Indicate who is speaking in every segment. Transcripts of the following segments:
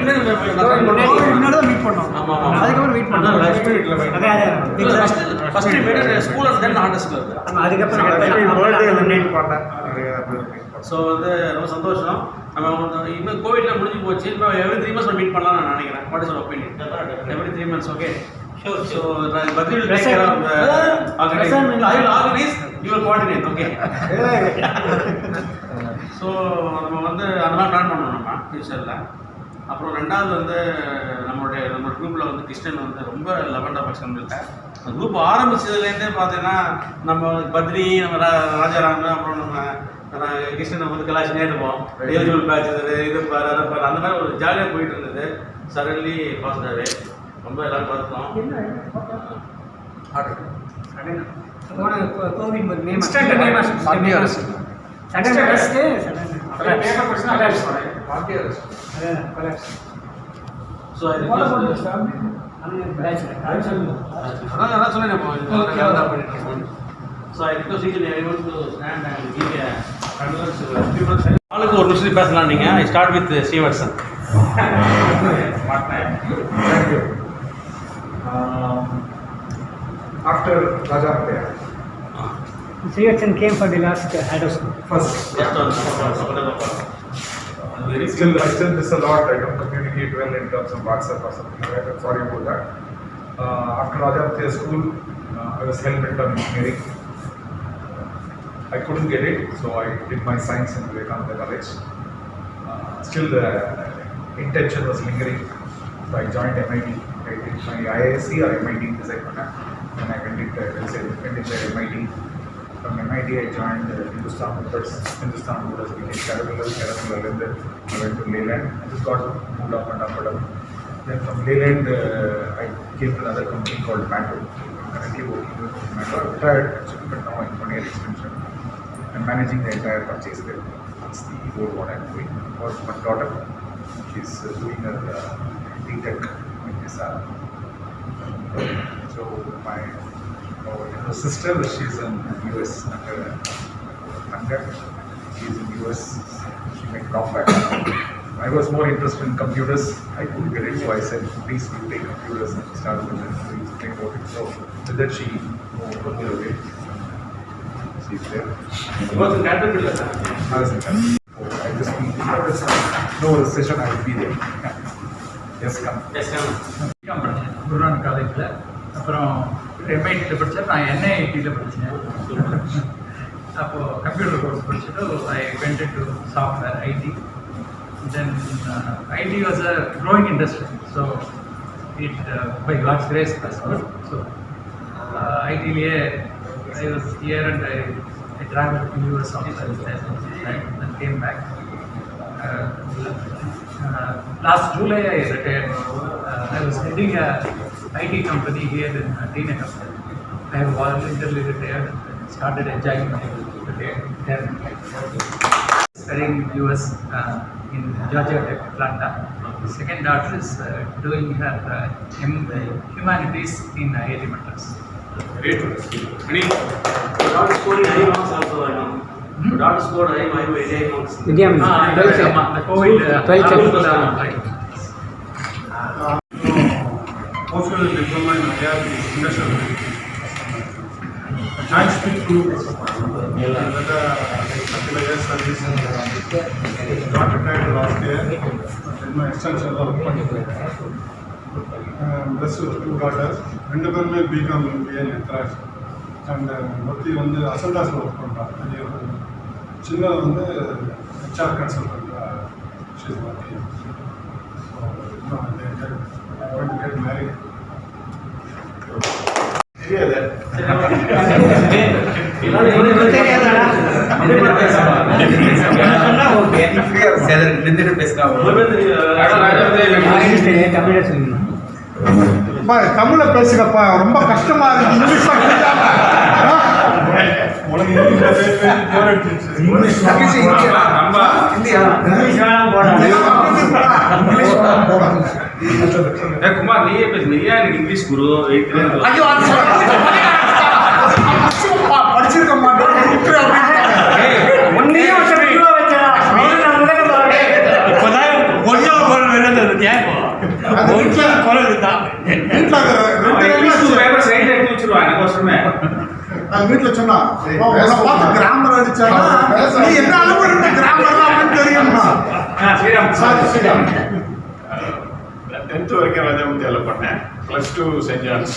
Speaker 1: முன்னாடி மீட் பண்ணோம். அதுக்கப்புறம் மீட் பண்ணோம். First meet school and then artist club. அதுக்கப்புறம் மீட் பண்ணேன். ஸோ வந்து ரொம்ப சந்தோஷம். நம்ம இன்னும் கோவிட்லாம் முடிஞ்சு போச்சு. இப்போ எவ்ரி 3 months மீட் பண்ணலாம்னு நான் நினைக்கிறேன். What is your opinion? Every 3 months, okay. Sure. So Badri will take care of organizing. I will organize, you will coordinate, okay? So நம்ம வந்து அந்த மாதிரி பிளான் பண்ணணும் நம்ம ஃபியூச்சரில். அப்புறம் ரெண்டாவது வந்து நம்ம குரூப்பில் வந்து கிருஷ்ணன் வந்து ரொம்ப லெவன்ட் ஆஃப் எக்ஸ்டன் இல்லை. அந்த குரூப் ஆரம்பித்ததுலேருந்தே பார்த்தீங்கன்னா நம்ம பத்ரி, நம்ம ராஜாராம், அப்புறம் நம்ம கிருஷ்ணன் வந்து கலாச்சி நேருவோம். எலிஜிபிள் பேட்ச் இது பாரு அதை பாரு அந்த மாதிரி ஒரு ஜாலியாக போயிட்டு இருந்தது. சடன்லி பாசிட்டாகவே ரொம்ப எல்லாரும் பார்த்தோம். கோவிட் ஸோ அதான் சொன்னேன். So I request each and everyone to stand and give a condolence. ஆளுக்கு ஒரு நிமிஷம் பேசலாம். நீங்கள் I start with Srivarsan.
Speaker 2: Thank you. After Rajapte,
Speaker 3: Srivatsan came for the last head of school.
Speaker 2: First. I still miss a lot. I don't communicate well in terms of WhatsApp or something like that. I'm sorry about that. After Rajapte school, I was hell-bent on engineering. I couldn't get it, so I did my science in Vivekananda College. Still the intention was lingering, so I joined MIT. I did my IISc or MIT design program, and I went into MIT. From MIT I joined Hindustan Motors. Hindustan Motors became Caterpillar, and then I went to Leyland. I just got moved up and up and up. Then from Leyland I came to another company called Matto. I'm currently working with Matto. I'm retired actually, but now I'm on air extension. I'm managing the entire purchase there. That's the whole what I'm doing. For my daughter, she's doing her B.Tech in Visa. So my sister, she's in US under she's in US. She made drop back. I was more interested in computers. I couldn't get it, so I said, please you take computers and start with it. Please think about it. So with that she moved me away. She's there.
Speaker 1: It was in Caterpillar.
Speaker 2: I was in Caterpillar. I just need no session. I will be there. Yes, come.
Speaker 1: Yes, come.
Speaker 4: Guru Nanak காலேஜில், அப்புறம் எம்ஐடியில் படித்தேன். நான் என்ஐடியில் படித்தேன். அப்போது computer course படிச்சுட்டு I went to software IT. Then IT was a growing industry, so it by God's grace was good. So ஐடியிலேயே I was here and I traveled to US also, right, and came back. Last July I retired. I was heading a IT company here in Teenagar. I have voluntarily retired and started enjoying my retirement. Studying in US in Georgia Tech, Atlanta. The second daughter is doing her humanities in IIT Madras.
Speaker 1: Great. Your daughter scored high marks also, I know. Your daughter scored high marks.
Speaker 3: India means
Speaker 5: Postgraduate diploma in IIT Industrial. Joint speed group. Another service. Got retired last year. In my extension of plus 2 daughters. ரெண்டு பேருமே BCom MBA Ethiraj. And ஒருத்தி வந்து அசந்தாஸில் work பண்ணுறாங்க. சின்னது வந்து HR கன்சல்டன்ட்டாக she's working. So going to get married. தெரியாது. தமிழ பேசுங்கப்பா, ரொம்ப கஷ்டமா இருக்கு. இங்கிலீஷ்
Speaker 1: குமார் நீயே பேசு. நீயா எனக்கு இங்கிலீஷ் குரு
Speaker 5: படிச்சிருக்க மாட்டேன்.
Speaker 3: இப்போதான் கொஞ்சம்
Speaker 5: அது வீட்டில்
Speaker 1: பேப்பர் சைடில் எடுத்து வச்சிருவாங்க எனக்கோசரமே.
Speaker 5: நான் வீட்டில் சொன்னா உன்னை பார்த்து கிராமர் அடிச்சானா நீ என்ன அளவு இருந்த கிராமர் அப்படின்னு தெரியுமா?
Speaker 1: ஸ்ரீராம்
Speaker 6: 10th வரைக்கும் ராஜாமுத்தியாவில் பண்ணேன். +2 St. John's.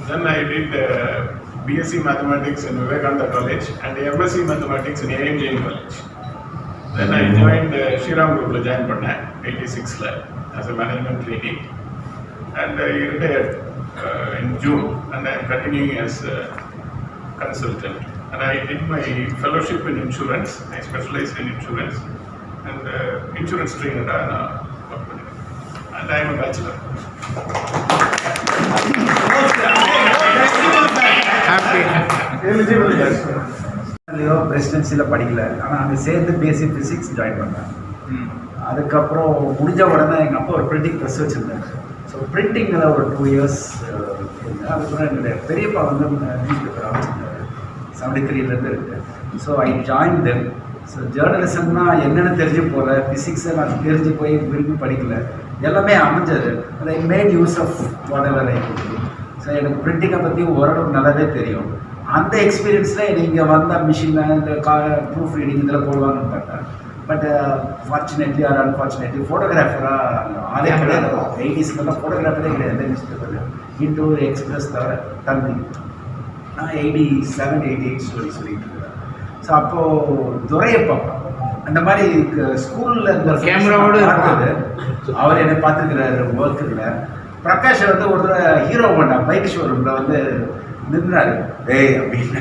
Speaker 6: Then I did BSc Mathematics in Vivekananda College and MSc Mathematics in AIM Jain College. Then I joined Shriram Group join பண்ணேன் 86ல as a management trainee and I retired in June and I am continuing as a consultant and I did my fellowship in insurance. I specialized in insurance and insurance trainer work பண்ணிருக்கேன். And I am a bachelor.
Speaker 7: பிரசிடென்சியில் படிக்கல, ஆனால் அங்கே சேர்ந்து BSc physics join பண்ணேன். அதுக்கப்புறம் முடிஞ்ச உடனே எங்கள் அப்பா ஒரு பிரிண்டிங் ப்ரெஸ் வச்சுருந்தாங்க. ஸோ பிரிண்டிங்கில் ஒரு 2 years இருந்தேன். அதுக்கப்புறம் என்னுடைய பெரியப்பா வந்து நியூஸ் பேப்பர் ஆரம்பிச்சிருந்தாரு 73லேருந்து இருக்கு. So I join them. So ஜேர்னலிசம்னா என்னென்னு தெரிஞ்சு போகல, ஃபிசிக்ஸை நான் தெரிஞ்சு போய் விரும்பி படிக்கல, எல்லாமே அமைஞ்சது. அதை made use of whatever I could do. So எனக்கு பிரிண்டிங்கை பற்றி ஓரளவு நல்லாவே தெரியும். அந்த எக்ஸ்பீரியன்ஸில் எனக்கு இங்கே வந்த மிஷினில் இந்த ப்ரூஃப் ரீடிங் இதில் போடுவாங்கன்னு பார்த்தேன். பட் ஃபார்ச்சுனேட்லி ஆர் அன்ஃபார்ச்சுனேட்லி ஃபோட்டோகிராஃபராக ஆளே கிடையாது. 80s ஃபோட்டோகிராஃபரே கிடையாது நியூஸ் பேப்பரில். இன்டூ எக்ஸ்பிரஸ் தவிர தம்பி நான் 87, 88 சொல்லிட்டு இருக்கேன். ஸோ அப்போது துரையை பார்ப்பேன். அந்த மாதிரி ஸ்கூலில் இந்த கேமராவோடு இருந்தது. அவர் என்னை பார்த்துருக்கிறாரு ஒர்க்கில். பிரகாஷை வந்து ஒரு தடவை ஹீரோ பண்ணா பைக் ஷோரூமில் வந்து நின்றாரு. ஏய் அப்படின்னு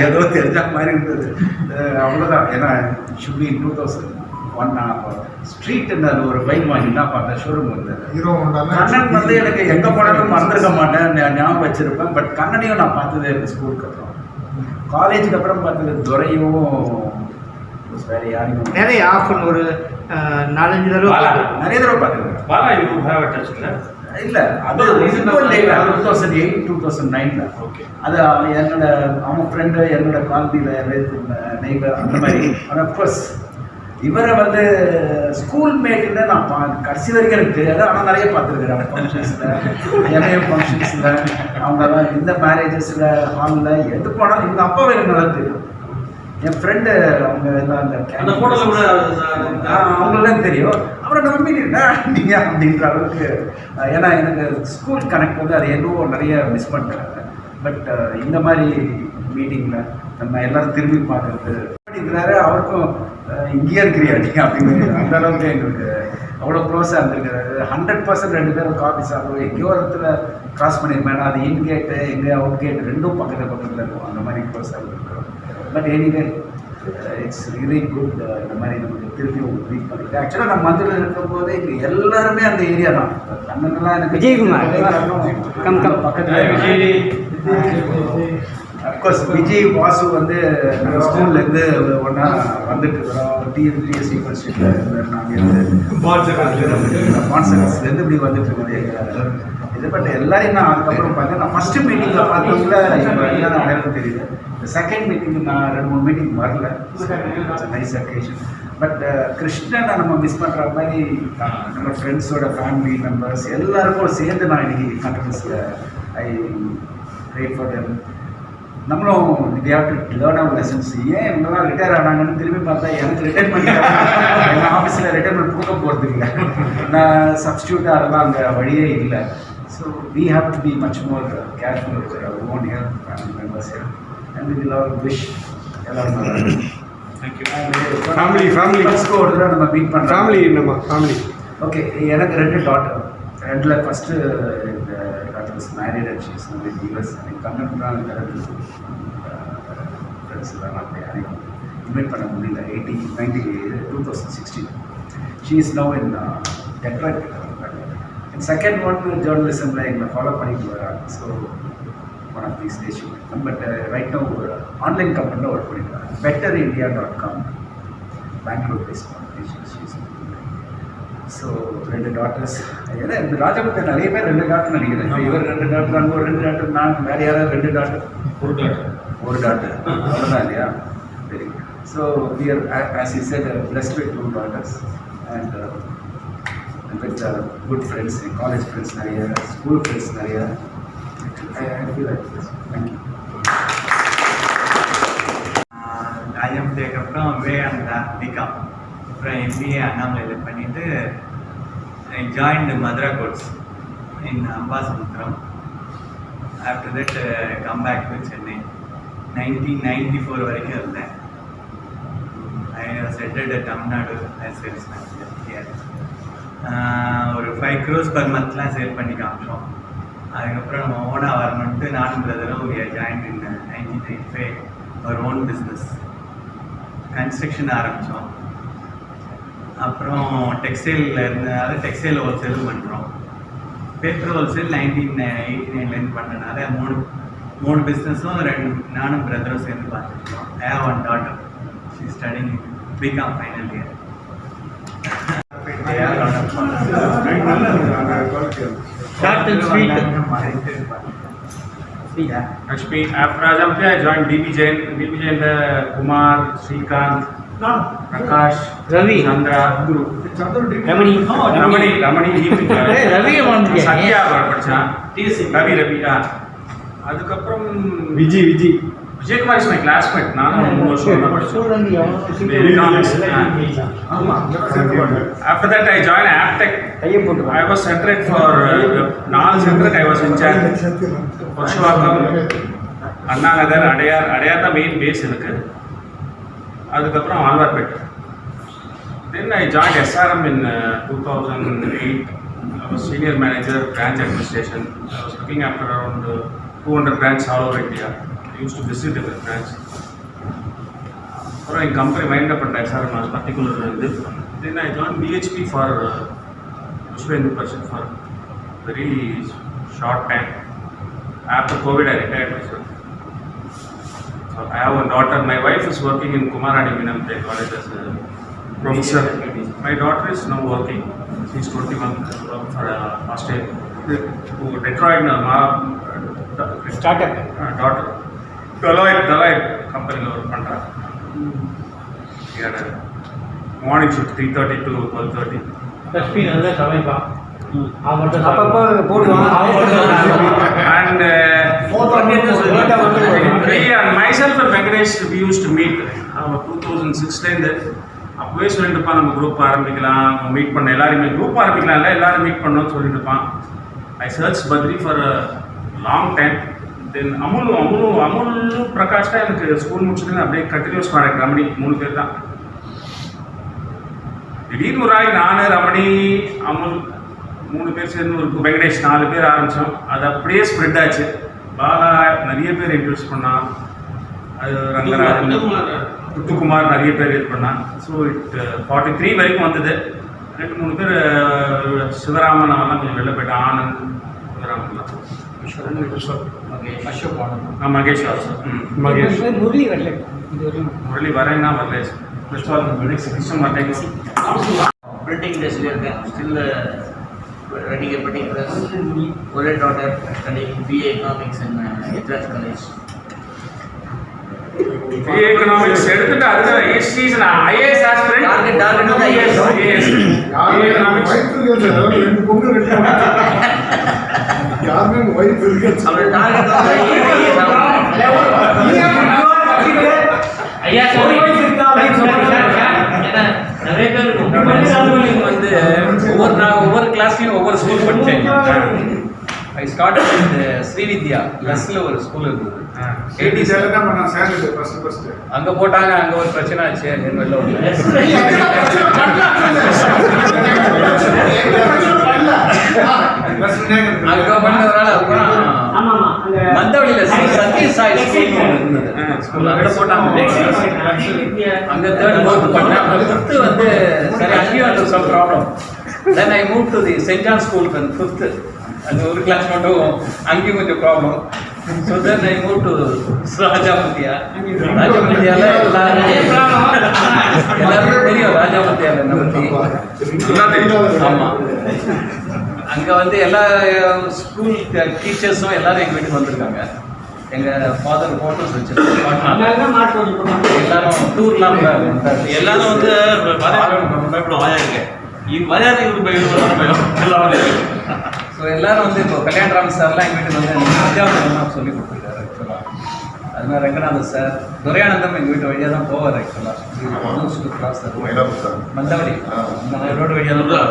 Speaker 7: ஏதோ தெரிஞ்ச மாதிரி இருந்தது. அவ்வளோதான். ஏன்னா ஷுட் பி 2001 நான் ஸ்ட்ரீட்னு அது ஒரு பைக் வாங்கினா பார்த்தேன் ஷோரூம் வந்து
Speaker 5: ஹீரோ
Speaker 7: கண்ணன் வந்து எனக்கு எங்கே போனாலும் மறந்துருக்க மாட்டேன், ஞாபகம் வச்சுருப்பேன். பட் கண்ணனையும் நான் பார்த்தது எனக்கு ஸ்கூலுக்கு அப்புறம். காலேஜுக்கு அப்புறம் பார்த்தது துரையும் வேறு யாரையும்
Speaker 3: நிறைய ஆஃபன் ஒரு 4-5 தடவை
Speaker 7: நிறைய தடவை பார்த்துருக்கேன்.
Speaker 1: Bala you have a touch
Speaker 7: இல்லை அது 2008, 2009
Speaker 1: ஓகே.
Speaker 7: அது என்னோட அவன் ஃப்ரெண்டு என்னோட காலனியில் நெய்பர் அந்த மாதிரி. ஆனால் அஃப்கோர்ஸ் இவரை வந்து ஸ்கூல் மேட்டுன்னு நான் கடைசி வரைக்கும் எனக்கு தெரியாது. ஆனால் நிறைய பார்த்துருக்குறேன் ஃபங்க்ஷன்ஸில், எம்ஏஎம் ஃபங்க்ஷன்ஸில், அவங்கெல்லாம் இந்த மேரேஜஸில், ஹாலில் எது போனாலும் எங்கள் அப்பாவை எனக்கு நல்லா தெரியும். என் ஃப்ரெண்டு அவங்க எல்லாம்
Speaker 1: அந்த ஃபோட்டோவில் கூட
Speaker 7: அவங்களாம் தெரியும். அப்புறம் நம்பிட்டீங்கன்னா நீங்கள் அப்படின்ற அளவுக்கு. ஏன்னா எனக்கு ஸ்கூல் கனெக்ட் வந்து அது என்னவோ நிறைய மிஸ் பண்ணுறாங்க. பட் இந்த மாதிரி மீட்டிங்கில் நம்ம எல்லோரும் திரும்பி பார்க்குறது பண்ணிக்கிறாரு. அவருக்கும் இங்கேயே இருக்கிறியா நீங்கள் அப்படின்னு அந்த அளவுக்கு எங்களுக்கு அவ்வளோ க்ளோஸாக இருந்திருக்கிறாரு. 100% 2 பேரும் காஃபி சாப்பிடுவோம். எங்கேயோ ஒரு இடத்துல க்ராஸ் பண்ணியிருப்பேன். அது இன் கேட்டு எங்கே அவுட் கேட்டு ரெண்டும் பக்கத்தில் இருக்கும். அந்த மாதிரி க்ளோஸாக இருந்திருக்கிறோம். But anyway it's really good. இந்த மாதிரி நமக்கு திருப்பி மீட் பண்ணிட்டு ஆக்சுவலாக நம்ம மதுரையில் இருக்கும்போது இங்கே எல்லாருமே அந்த ஏரியா தான். அண்ணனெல்லாம் எனக்கு
Speaker 3: விஜயகுமார்
Speaker 7: பக்கத்தில். அஃப்கோர்ஸ் விஜய் வாசு வந்து நாங்கள் ஸ்கூல்லேருந்து ஒன்றா வந்துட்டு இருக்கிறோம். டிஎஸ்சி படிச்சுட்டு நாங்கள் பான்சர்ஸ்லேருந்து இப்படி வந்துட்டு இருக்கோம். இது பட் எல்லாரையும் நான் அதுக்கப்புறம் பார்த்தேன். நான் ஃபஸ்ட்டு மீட்டிங்கில் பார்த்தவங்கள இப்போ எல்லாம் அடையாளம் தெரியுது. இந்த செகண்ட் மீட்டிங்கு நான் 2-3 மீட்டிங் வரல. Nice occasion. பட் கிருஷ்ணனை நம்ம மிஸ் பண்ணுற மாதிரி நம்ம ஃப்ரெண்ட்ஸோட ஃபேமிலி மெம்பர்ஸ் எல்லாருக்கும் சேர்ந்து நான் இன்னைக்கு கான்ஃபரன்ஸில் ஐ ப்ரே ஃபார் தெம். நம்மளும் we have to learn our lessons. ஏன் இவங்கெல்லாம் ரிட்டையர் ஆனாங்கன்னு திரும்பி பார்த்தா எனக்கு ரிட்டைர்மெண்ட் எங்கள் ஆஃபீஸில் ரிட்டைர்மெண்ட் கொடுக்க போகிறது இல்லை. நான் சப்ஸ்டியூட்டாக அதெல்லாம் அங்கே வழியே இல்லை. So we have to be much more careful with our own health, family members health. And we will all wish எல்லாரும் ஃபர்ஸ்ட் ஒரு தடவை நம்ம மீட் பண்ணுறோம்.
Speaker 5: ஃபேமிலி என்னம்மா ஃபேமிலி?
Speaker 7: ஓகே, எனக்கு 2 டாட்டர். 2ல் first daughter is married and she is now in US. Kannan friends எல்லாம் நான் யாரையும் இன்வைட் பண்ண முடியல. 2016 she is now in Detroit. And second one ஜேர்னலிசமில் எங்களை ஃபாலோ பண்ணிட்டு வராங்க. So one of these days but right now ஒரு ஆன்லைன் கம்பெனியில் ஒர்க் பண்ணியிருக்காங்க. betterindia.com Bangalore based company. So 2 daughters. ஏன்னா இந்த ராஜபுத்திர நிறைய பேர் 2 டாட்டர் நினைக்கிறேன். இவர் 2 டாட்டர், அங்கே ஒரு 2 டாட்டர், நான் வேறு யாராவது 2 டாட்டர், ஒரு டாட்டர் அவ்வளோதான் இல்லையா? Very good. So we are as you said blessed with 2 daughters and with good friends, college friends, school friends. I feel like this. Thank you.
Speaker 8: ராஜமுத்திக்கு அப்புறம் விவேகானந்தா பிகாம், அப்புறம் எம்பிஏ அண்ணாமலையில் பண்ணிவிட்டு joined Mathura quotes in Ambasamudram. After that come back to Chennai. 1994 வரைக்கும் இருந்தேன். ஐ settled at Tamil Nadu sales manager. ஒரு 5 crores per monthலாம் sale பண்ணி காமிச்சோம். அதுக்கப்புறம் நம்ம ஓனாக வரணுன்ட்டு நானும் பிரதரும் ஜாயின் இன் 1995 ஒரு ஓன் பிஸ்னஸ் கன்ஸ்ட்ரக்ஷன் ஆரம்பித்தோம். அப்புறம் டெக்ஸ்டைலில் இருந்து அது டெக்ஸ்டைல் ஹோல்சேலும் பண்ணுறோம். பேப்பர் ஹோல்சேல் 1989 பண்ணனால மூணு பிஸ்னஸும் நானும் பிரதரும் சேர்ந்து பார்த்துருக்கோம். I have one daughter. She studying BCom final year.
Speaker 3: Short and sweet.
Speaker 9: Lakshmi, after Rajamti, I joined DB Jain. DB Jain, Kumar, Srikanth, Prakash,
Speaker 3: Ravi,
Speaker 9: Chandra,
Speaker 3: Ramani.
Speaker 9: Ramani,
Speaker 3: Hey, Ravi வந்து
Speaker 9: சத்யா படிச்சான். ரவி அதுக்கப்புறம் Vijayakumar is my classmate. நானும் 3 வருஷம் தான் படிச்சேன். After that, I joined Aptech. I was centered for 4 centered. I was in charge. Purushottam, Anna Nagar, Adayar தான் main base எனக்கு. அதுக்கப்புறம் Alwarpet. Then I joined SRM in 2008. I was senior manager, branch administration. I was looking after around 200 branches all over India. I used to visit the branch. அப்புறம் என் company wind up பண்ண SRM was particular இது. Then I joined BHP for Vishwendra Parishad for very short time. After COVID, I retired myself. So I have a daughter. My wife is working in Kumarani Minamte College as a professor. My daughter is now working. She's 21 for Australia. Detroit
Speaker 3: startup.
Speaker 9: Daughter. Deloitte company work பண்றா. We had a morning shift 3:30 to 12:30.
Speaker 3: Lakshmi நல்லா சமைப்பா.
Speaker 7: அப்பப்போ போடுவான்.
Speaker 9: And and myself and Venkatesh, we used to meet 2006 அப்பவே சொல்லிட்டு இருப்பான், நம்ம group ஆரம்பிக்கலாம், meet பண்ண எல்லாருமே குரூப் ஆரம்பிக்கலாம் இல்லை எல்லாரும் மீட் பண்ணணும்னு சொல்லிட்டு இருப்பான். I search Badri for long time. Then Amul Prakash தான் எனக்கு ஸ்கூல் முடிச்சுட்டு அப்படியே கண்டினியூஸ் கான்டாக்ட். ரமணி 3 பேர் தான். திடீர்னு ஒரு நாளைக்கு நான், ரமணி, அமுல் 3 பேர் சேர்ந்து ஒரு வெங்கடேஷ் 4 பேர் ஆரம்பித்தோம். அது அப்படியே ஸ்ப்ரெட் ஆச்சு. பாலா நிறைய பேர் இன்ட்ரடியூஸ் பண்ணான். அது ரங்கராஜன், முத்துக்குமார் நிறைய பேர் இது பண்ணான். ஸோ 43 வரைக்கும் வந்தது. 2-3 பேர் சிவராமன் அவெல்லாம் கொஞ்சம் வெளில போயிட்டான். ஆனந்த், சிவராமன்லாம், மகேஷ் ஆல்சோ.
Speaker 3: முரளி வரல.
Speaker 9: முரளி வரேன்னா வரல.
Speaker 10: Printing industry இருக்கேன். Still running a printing press. One daughter studying BA Economics in Gujarat College.
Speaker 9: BA Economics எடுத்துட்டு அதுதான் HCs IAS aspirant.
Speaker 10: Target IAS.
Speaker 9: BA Economics.
Speaker 5: ரெண்டு பொண்ணு யாருமே வைஃப் இருக்கு.
Speaker 10: அவரோட டார்கெட்
Speaker 3: ஐயா நிறைய பேர்
Speaker 4: வந்து ஒவ்வொரு கிளாஸ்லையும் ஒவ்வொரு ஸ்கூல் படித்தேன். ஐ ஸ்டார்ட் வித் ஸ்ரீவித்யா ப்ளஸில் ஒரு ஸ்கூல் இருந்தது. 80s அங்கே போட்டாங்க. அங்கே ஒரு பிரச்சனை ஆச்சு. வெளில அங்கே பண்ணதுனால அப்புறம் மந்தவழியில் சத்ய சாய் ஸ்கூல் இருந்தது. ஸ்கூல் அங்கே போட்டாங்க. அங்கே 3rd 4th பண்ணேன். அப்புறம் 5th வந்து சரி அங்கேயும் அந்த some problem. Then I move to the Saint John school 5th. அது ஒரு கிளாஸ் மட்டும் அங்கேயும் கொஞ்சம் problem. So then I move to Rajamuthiah. ராஜாமுத்தியாவில் எல்லாருக்கும் தெரியும். ராஜாமுத்தியாவில் என்ன பற்றி. ஆமாம், அங்கே வந்து எல்லா ஸ்கூல் டீச்சர்ஸும் எல்லாரும் எங்கள் வீட்டுக்கு வந்திருக்காங்க. எங்கள் ஃபாதர் ஃபோட்டோஸ் வச்சுருக்காங்க. எல்லாரும் டூர்லாம்
Speaker 1: எல்லாரும் வந்து பயப்படுவாங்க. மரியாதை இவரு பயம் எல்லாம்.
Speaker 4: ஸோ எல்லாரும் வந்து இப்போ கல்யாணராமன் சார்லாம் எங்கள் வீட்டுக்கு வந்து அத்தியாவசியம் சொல்லி கொடுத்துருக்காரு ஆக்சுவலாக. அது மாதிரி ரங்கநாதன் சார், துரையானந்தம் எங்கள் வீட்டு வழியாக தான் போவார் ஆக்சுவலாக. கிளாஸ் மந்தவடி இந்த ரோடு வழியாக தான்.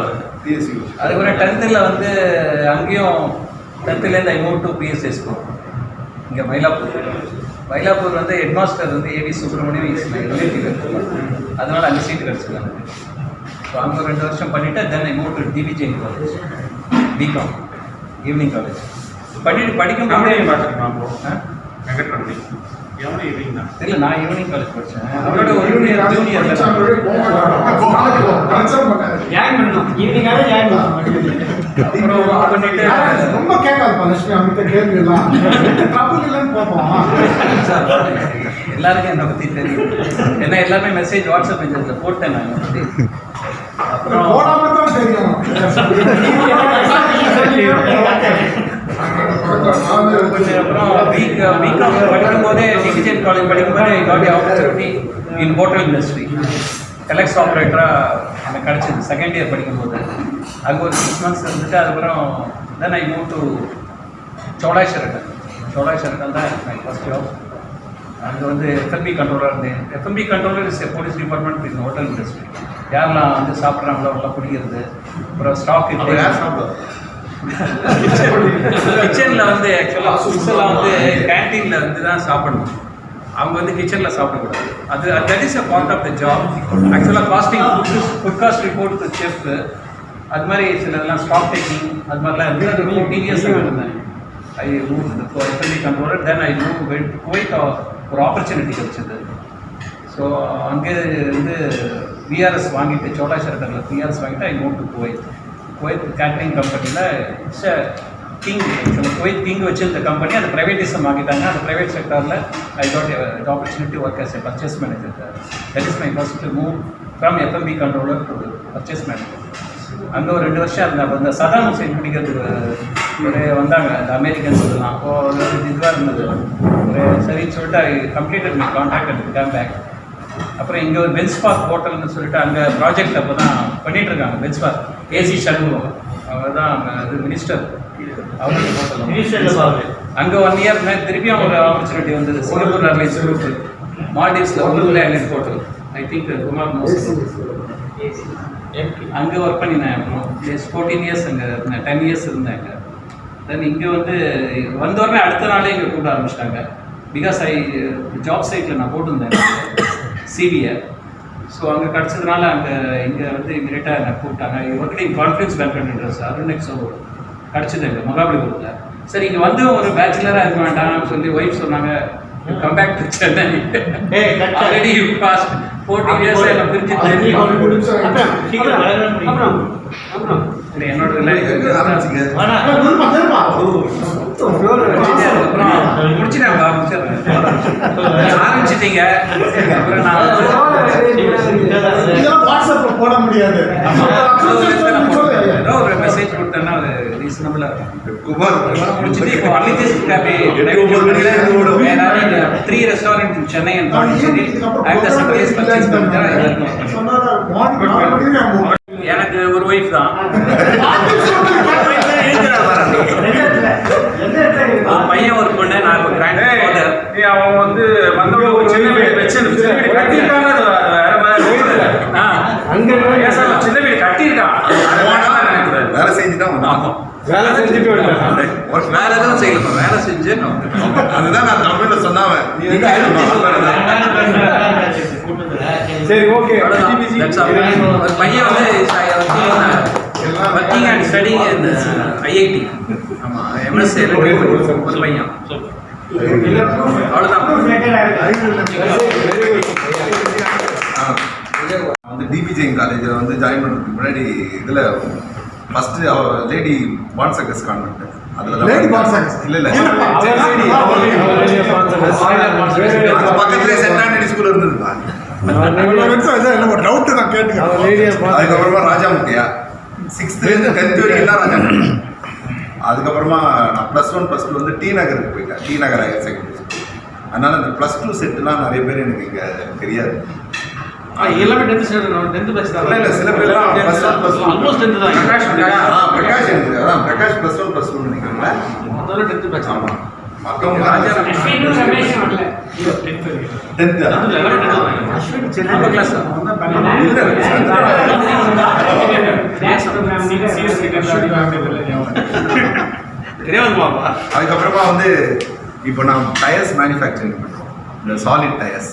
Speaker 4: அதுக்கப்புறம் 10th வந்து அங்கேயும் 10th I move to BSc school இங்கே மயிலாப்பூர் வந்து ஹெட்மாஸ்டர் வந்து AV Subramaniam is my relative. அதனால் அங்கே சீட்டு கிடச்சிது எனக்கு. ஸோ அங்கே 2 வருஷம் பண்ணிவிட்டு then I move to TVJ college BCom evening college பண்ணிட்டு படிக்கும்போது இல்லை நான் ஈவினிங் காலேஜ் படித்தேன். அவரோட ஒரு ஜூனியர்
Speaker 5: ரொம்ப கேட்காதுப்பா லட்சுமி அவங்க கேள்வி எல்லாம் இல்லைன்னு பார்ப்போம்.
Speaker 4: எல்லாருக்கும் என்னை பற்றி தெரியும். ஏன்னா எல்லாமே மெசேஜ் வாட்ஸ்அப் மெசேஜில் போட்டேன் நான் என்னை பற்றி. அப்புறம்
Speaker 5: போடாம தான் தெரியும்.
Speaker 4: அப்புறம் பிகாம் படிக்கும்போதே டிவிஜன் காலேஜ் படிக்கும்போது got opportunity in hotel industry telex ஆப்ரேட்டராக எனக்கு கிடச்சிது. செகண்ட் இயர் படிக்கும்போது அங்கே ஒரு 6 months இருந்துட்டு அதுக்கப்புறம் தென் ஐ மூவ் டு சோழாஷரட்டன் தான் மை ஃபர்ஸ்ட் ஜாப். அங்கே வந்து எஃப்எம்பி கண்ட்ரோலர் இருந்தேன். FMB controller is police department in hotel industry. யாரெல்லாம் வந்து சாப்பிட்றாங்களோ அவங்களாம் குடிக்கிறது. அப்புறம் ஸ்டாக் கிச்சனில் வந்து ஆக்சுவலாக ஃபுட்ஸெல்லாம் வந்து கேன்டீனில் வந்து தான் சாப்பிடணும். அவங்க வந்து கிச்சனில் சாப்பிடக்கூடாது. அது that is a part of the job. ஆக்சுவலாக costing food cost report chef அது மாதிரி சிலதெல்லாம் ஸ்டாக் டேக்கிங் அது மாதிரிலாம் இருந்து அது 14 years இருந்தேன். I move F and B controller. Then I move Kuwait. ஒரு ஆப்பர்ச்சுனிட்டி கிடைச்சது. ஸோ அங்கே வந்து விஆர்எஸ் வாங்கிட்டு சோழாஷரட்டனில் விஆர்எஸ் வாங்கிட்டு I move to Kuwait catering கம்பெனியில். It's a king Kuwait king வச்சிருந்த கம்பெனி அது ப்ரைவேட்டிசம் ஆகிட்டாங்க. அந்த ப்ரைவேட் செக்டரில் I got opportunity work as a purchase manager. That is my first move from F and B controller to purchase manager. அங்கே ஒரு 2 வருஷம் இருந்தேன். அப்போ இந்த சதாம் ஹுசைன் பிடிக்கிறதுக்கு ஒரு வந்தாங்க அந்த அமெரிக்கன்ஸ் இதெல்லாம். அப்போது இதுவாக இருந்தது. ஒரு சரின்னு சொல்லிட்டு I completed my contract and come back. அப்புறம் இங்கே ஒரு பென்ஸ் பார்க் ஹோட்டல்னு சொல்லிட்டு அங்கே ப்ராஜெக்ட் அப்போ தான் பண்ணிகிட்ருக்காங்க. பென்ஸ் பார்க் ஏசி சண்முகம் அவர் தான் இது மினிஸ்டர். அவருக்கு ஹோட்டல் அங்கே 1 year திருப்பியும் ஒரு ஆப்பர்ச்சுனிட்டி வந்தது. சிங்கப்பூர் ஏர்லைன்ஸ் குரூப் மால்டீவ்ஸில் உள்ளூரில் airlines hotel I think Kumar மோசன் அங்கே ஒர்க் பண்ணினேன். அப்புறம் 14 years அங்கே இருந்தேன். 10 years இருந்தேன் அங்கே. தென் இங்கே வந்து வந்தோடனே அடுத்த நாளே இங்கே கூப்பிட ஆரம்பிச்சிட்டாங்க. பிகாஸ் ஜாப் சைட்டில் நான் போட்டிருந்தேன் சிபிஐ. ஸோ அங்கே கிடச்சதுனால அங்கே இங்கே வந்து இமீடியட்டாக என்னை கூப்பிட்டாங்க. ஒர்க்கிங் கான்ஃபரன்ஸ் பேங்க் இன்ட்ரெஸ்ட் அருணெக்ஸோ கிடச்சிது எங்கள் மகாபலிபுரத்தில். சரி இங்கே வந்து ஒரு பேச்சுலராக இருக்க வேண்டாம்னு சொல்லி ஒய்ஃப் சொன்னாங்க come back to Chennai. Already you passed 14 years எல்லாம் பிரிச்சுட்டு என்னோட ஆரம்பிச்சிட்டீங்க. அப்புறம் நான்
Speaker 5: போட முடியாது.
Speaker 4: ஏதோ ஒரு மெசேஜ் கொடுத்தேன்னா அது ரீசனபிளாக இருக்கும். முடிச்சுட்டு இப்போ three restaurant in Chennai and Pondicherry அந்த சர்வீஸ் பர்ச்சேஸ் பண்ணிட்டு எனக்கு ஒரு ஒய்ஃப் தான். பையன் ஒரு பொண்ணு. நான் ஒரு கிராண்ட் ஃபாதர்.
Speaker 9: அவன் வந்து வந்தோட ஒரு சின்ன வீடு வச்சு கட்டியிருக்காங்க. அது வேற மாதிரி அங்கே சின்ன வீடு கட்டியிருக்கான்.
Speaker 11: வேலை செஞ்சுதான்
Speaker 9: ஆமாம்
Speaker 5: வேலை செஞ்சுட்டு
Speaker 4: வேற எதுவும் செய்யலப்பா. வேலை செஞ்சு
Speaker 11: அதுதான் நான் தமிழ்ல சொன்னாவன்.
Speaker 5: சரி ஓகே.
Speaker 4: ஒரு பையன் வந்து ஒர்க்கிங் அண்ட் ஸ்டடிங் இந்த ஐஐடி. ஆமாம் எம்எஸ்சி ஒரு பையன். அவ்வளோதான்.
Speaker 11: வந்து டிபிஜெயின் காலேஜில் வந்து ஜாயின் பண்ணுறதுக்கு முன்னாடி இதில் ஃபர்ஸ்ட் லேடி பான்சகஸ் கான்வென்ட். அதில் இல்லை பக்கத்துலேயே சென்ட் ஆண்டனி ஸ்கூல் இருந்ததுங்களா?
Speaker 5: டவுட் நான் கேட்டேன்.
Speaker 11: அதுக்கப்புறமா ராஜாமுட்டியா 6th to 10th வரைக்கும் தான் ராஜாமுட்டி. அதுக்கப்புறமா நான் +1 +2 வந்து டி நகருக்கு போயிட்டேன். டி நகர் ஹையர் செகண்டரி ஸ்கூல். அதனால் இந்த +2 செட்டுலாம் நிறைய பேர் எனக்கு இங்கே தெரியாது.
Speaker 1: எல்லாமே 10th ஸ்டாண்டர்ட் 10th பேட்ச் தான்.
Speaker 11: இல்ல சில பேர் +1 +2
Speaker 1: ஆல்மோஸ்ட் 10th தான்.
Speaker 11: பிரகாஷ் எனக்கு அதான் பிரகாஷ் +1 +2 நினைக்கிறேன்.
Speaker 1: அதனால 10th பேட்ச்.
Speaker 11: ஆமா மத்தவங்க
Speaker 3: அஸ்வின் ரமேஷ் வரல.
Speaker 11: 10th
Speaker 1: எல்லாமே 10th தான்.
Speaker 3: அஸ்வின் சின்ன கிளாஸ்
Speaker 1: தெரியாது பாப்பா.
Speaker 11: அதுக்கப்புறமா வந்து இப்போ நான் டயர்ஸ் மேனுஃபேக்சரிங் பண்ணுறோம், இந்த சாலிட் டயர்ஸ்.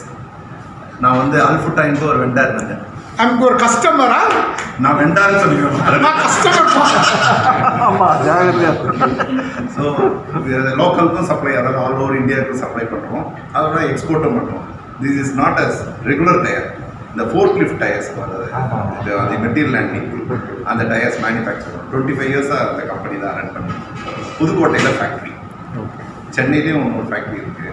Speaker 11: நான் வந்து அல்ஃபுட்டாயின்ட்டு ஒரு வெண்டார் இருந்தேன்.
Speaker 5: நமக்கு ஒரு கஸ்டமரா?
Speaker 11: நான் வெண்டார்னு சொல்லிக்கிறேன்.
Speaker 7: ஆமாம் ஜாகிரதையாக.
Speaker 11: ஸோ லோக்கலுக்கும் சப்ளை, அதாவது ஆல் ஓவர் இந்தியாவுக்கும் சப்ளை பண்ணுறோம். அதோட எக்ஸ்போர்ட்டும் பண்ணுறோம். This is not as regular tyre. இந்த ஃபோர்க் லிஃப்ட் டயர்ஸ் வருது, அது மெட்டீரியல் ஹேண்ட்லிங், அந்த டயர்ஸ் மேனுஃபேக்சர் 25 இயர்ஸாக அந்த கம்பெனி தான் ரன் பண்ணுறோம். புதுக்கோட்டையில் ஃபேக்ட்ரி, சென்னையிலையும் ஒரு ஃபேக்ட்ரி இருக்குது.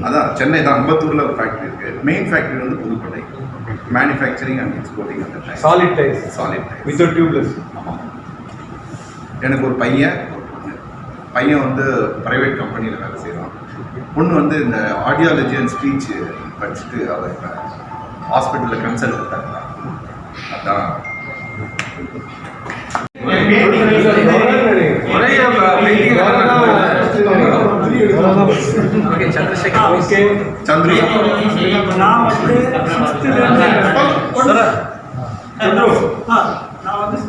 Speaker 11: அதான் சென்னை தான், அம்பத்தூரில் ஒரு ஃபேக்ட்ரி இருக்குது. மெயின் ஃபேக்ட்ரி வந்து புதுக்கோட்டை. மேனுஃபேக்சரிங் அண்ட் எக்ஸ்போர்ட்டிங் அந்த tyre.
Speaker 2: Solid tyres.
Speaker 11: Solid tyres
Speaker 2: without tubeless.
Speaker 11: ஆமாம். எனக்கு ஒரு பையன், ஒரு பொண்ணு. பையன் வந்து ப்ரைவேட் கம்பெனியில் வேலை செய்கிறான். பொண்ணு வந்து இந்த ஆடியாலஜி அண்ட் ஸ்பீச் படிச்சுட்டு அவள் இப்போ ஹாஸ்பிட்டலில் கன்சல்டன்ட்டாக இருந்தான். அதான் சந்திரு.
Speaker 3: நான் வந்து 6th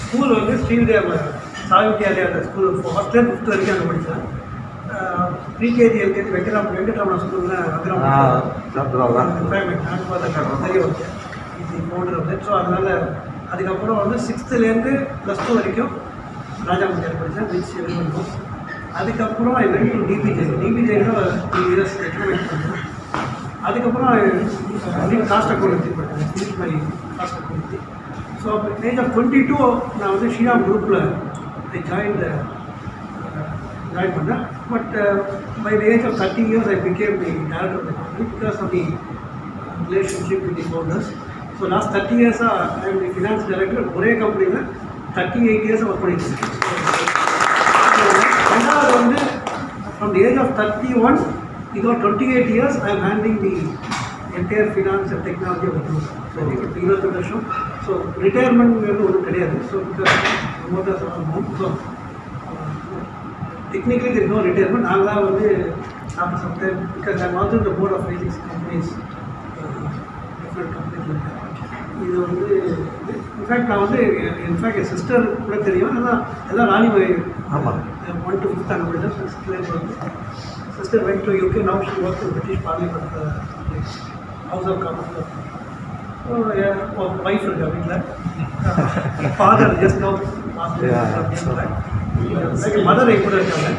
Speaker 3: ஸ்கூல் வந்து ஸ்ரீவித்யா சாவித்யாலயா அந்த ஸ்கூல் ஃபர்ஸ்ட் இயர் 5th வரைக்கும் அங்கே படித்தேன். ப்ரீகேஜி எல்கேஜி வெங்கட்ராமன் ஸ்கூலில் தெரிய வச்சேன் இது போன்றது. ஸோ அதனால் அதுக்கப்புறம் வந்து 6th +2 வரைக்கும் ராஜாமுத்தியார் படித்தேன், விச் எழுதணும். அதுக்கப்புறம் ஐ வென்ட் டு டிபிஜேயில் 2 இயர்ஸ் எக்கனாமிக்ஸ் பண்ணேன். அதுக்கப்புறம் காஸ்ட் அக்கௌண்டன்சி படித்தேன், my cost accountancy. So age of 22 நான் வந்து ஸ்ரீராம் குரூப்பில் ஜாயின் பண்ணேன். But by the age of 30 years I became the director of the company because of the relationship with the founders. So last 30 years I am the finance director. ஒரே கம்பெனியில் 38 years work பண்ணியிருக்கேன். ரெண்டாவது வந்து from the age of 31 இதோ 28 years I am handling the entire finance and technology of the group. So 22 வருஷம். So ரிட்டையர்மெண்ட்ங்கிறது ஒன்றும் கிடையாது. So because so technically there is no retirement. நாங்களாம் வந்து after some time, because I am also in the board of 86 companies, different companies like that. இது வந்து in fact நான் வந்து in fact என் sister கூட தெரியும். ஆனால் எல்லாம் ராணி 1 to 5th அங்கே படித்தேன். 6th வந்து sister went to UK. Now she works in British parliament, House of Commons. Wife இருக்கா வீட்டில். Father just now like mother I could have done.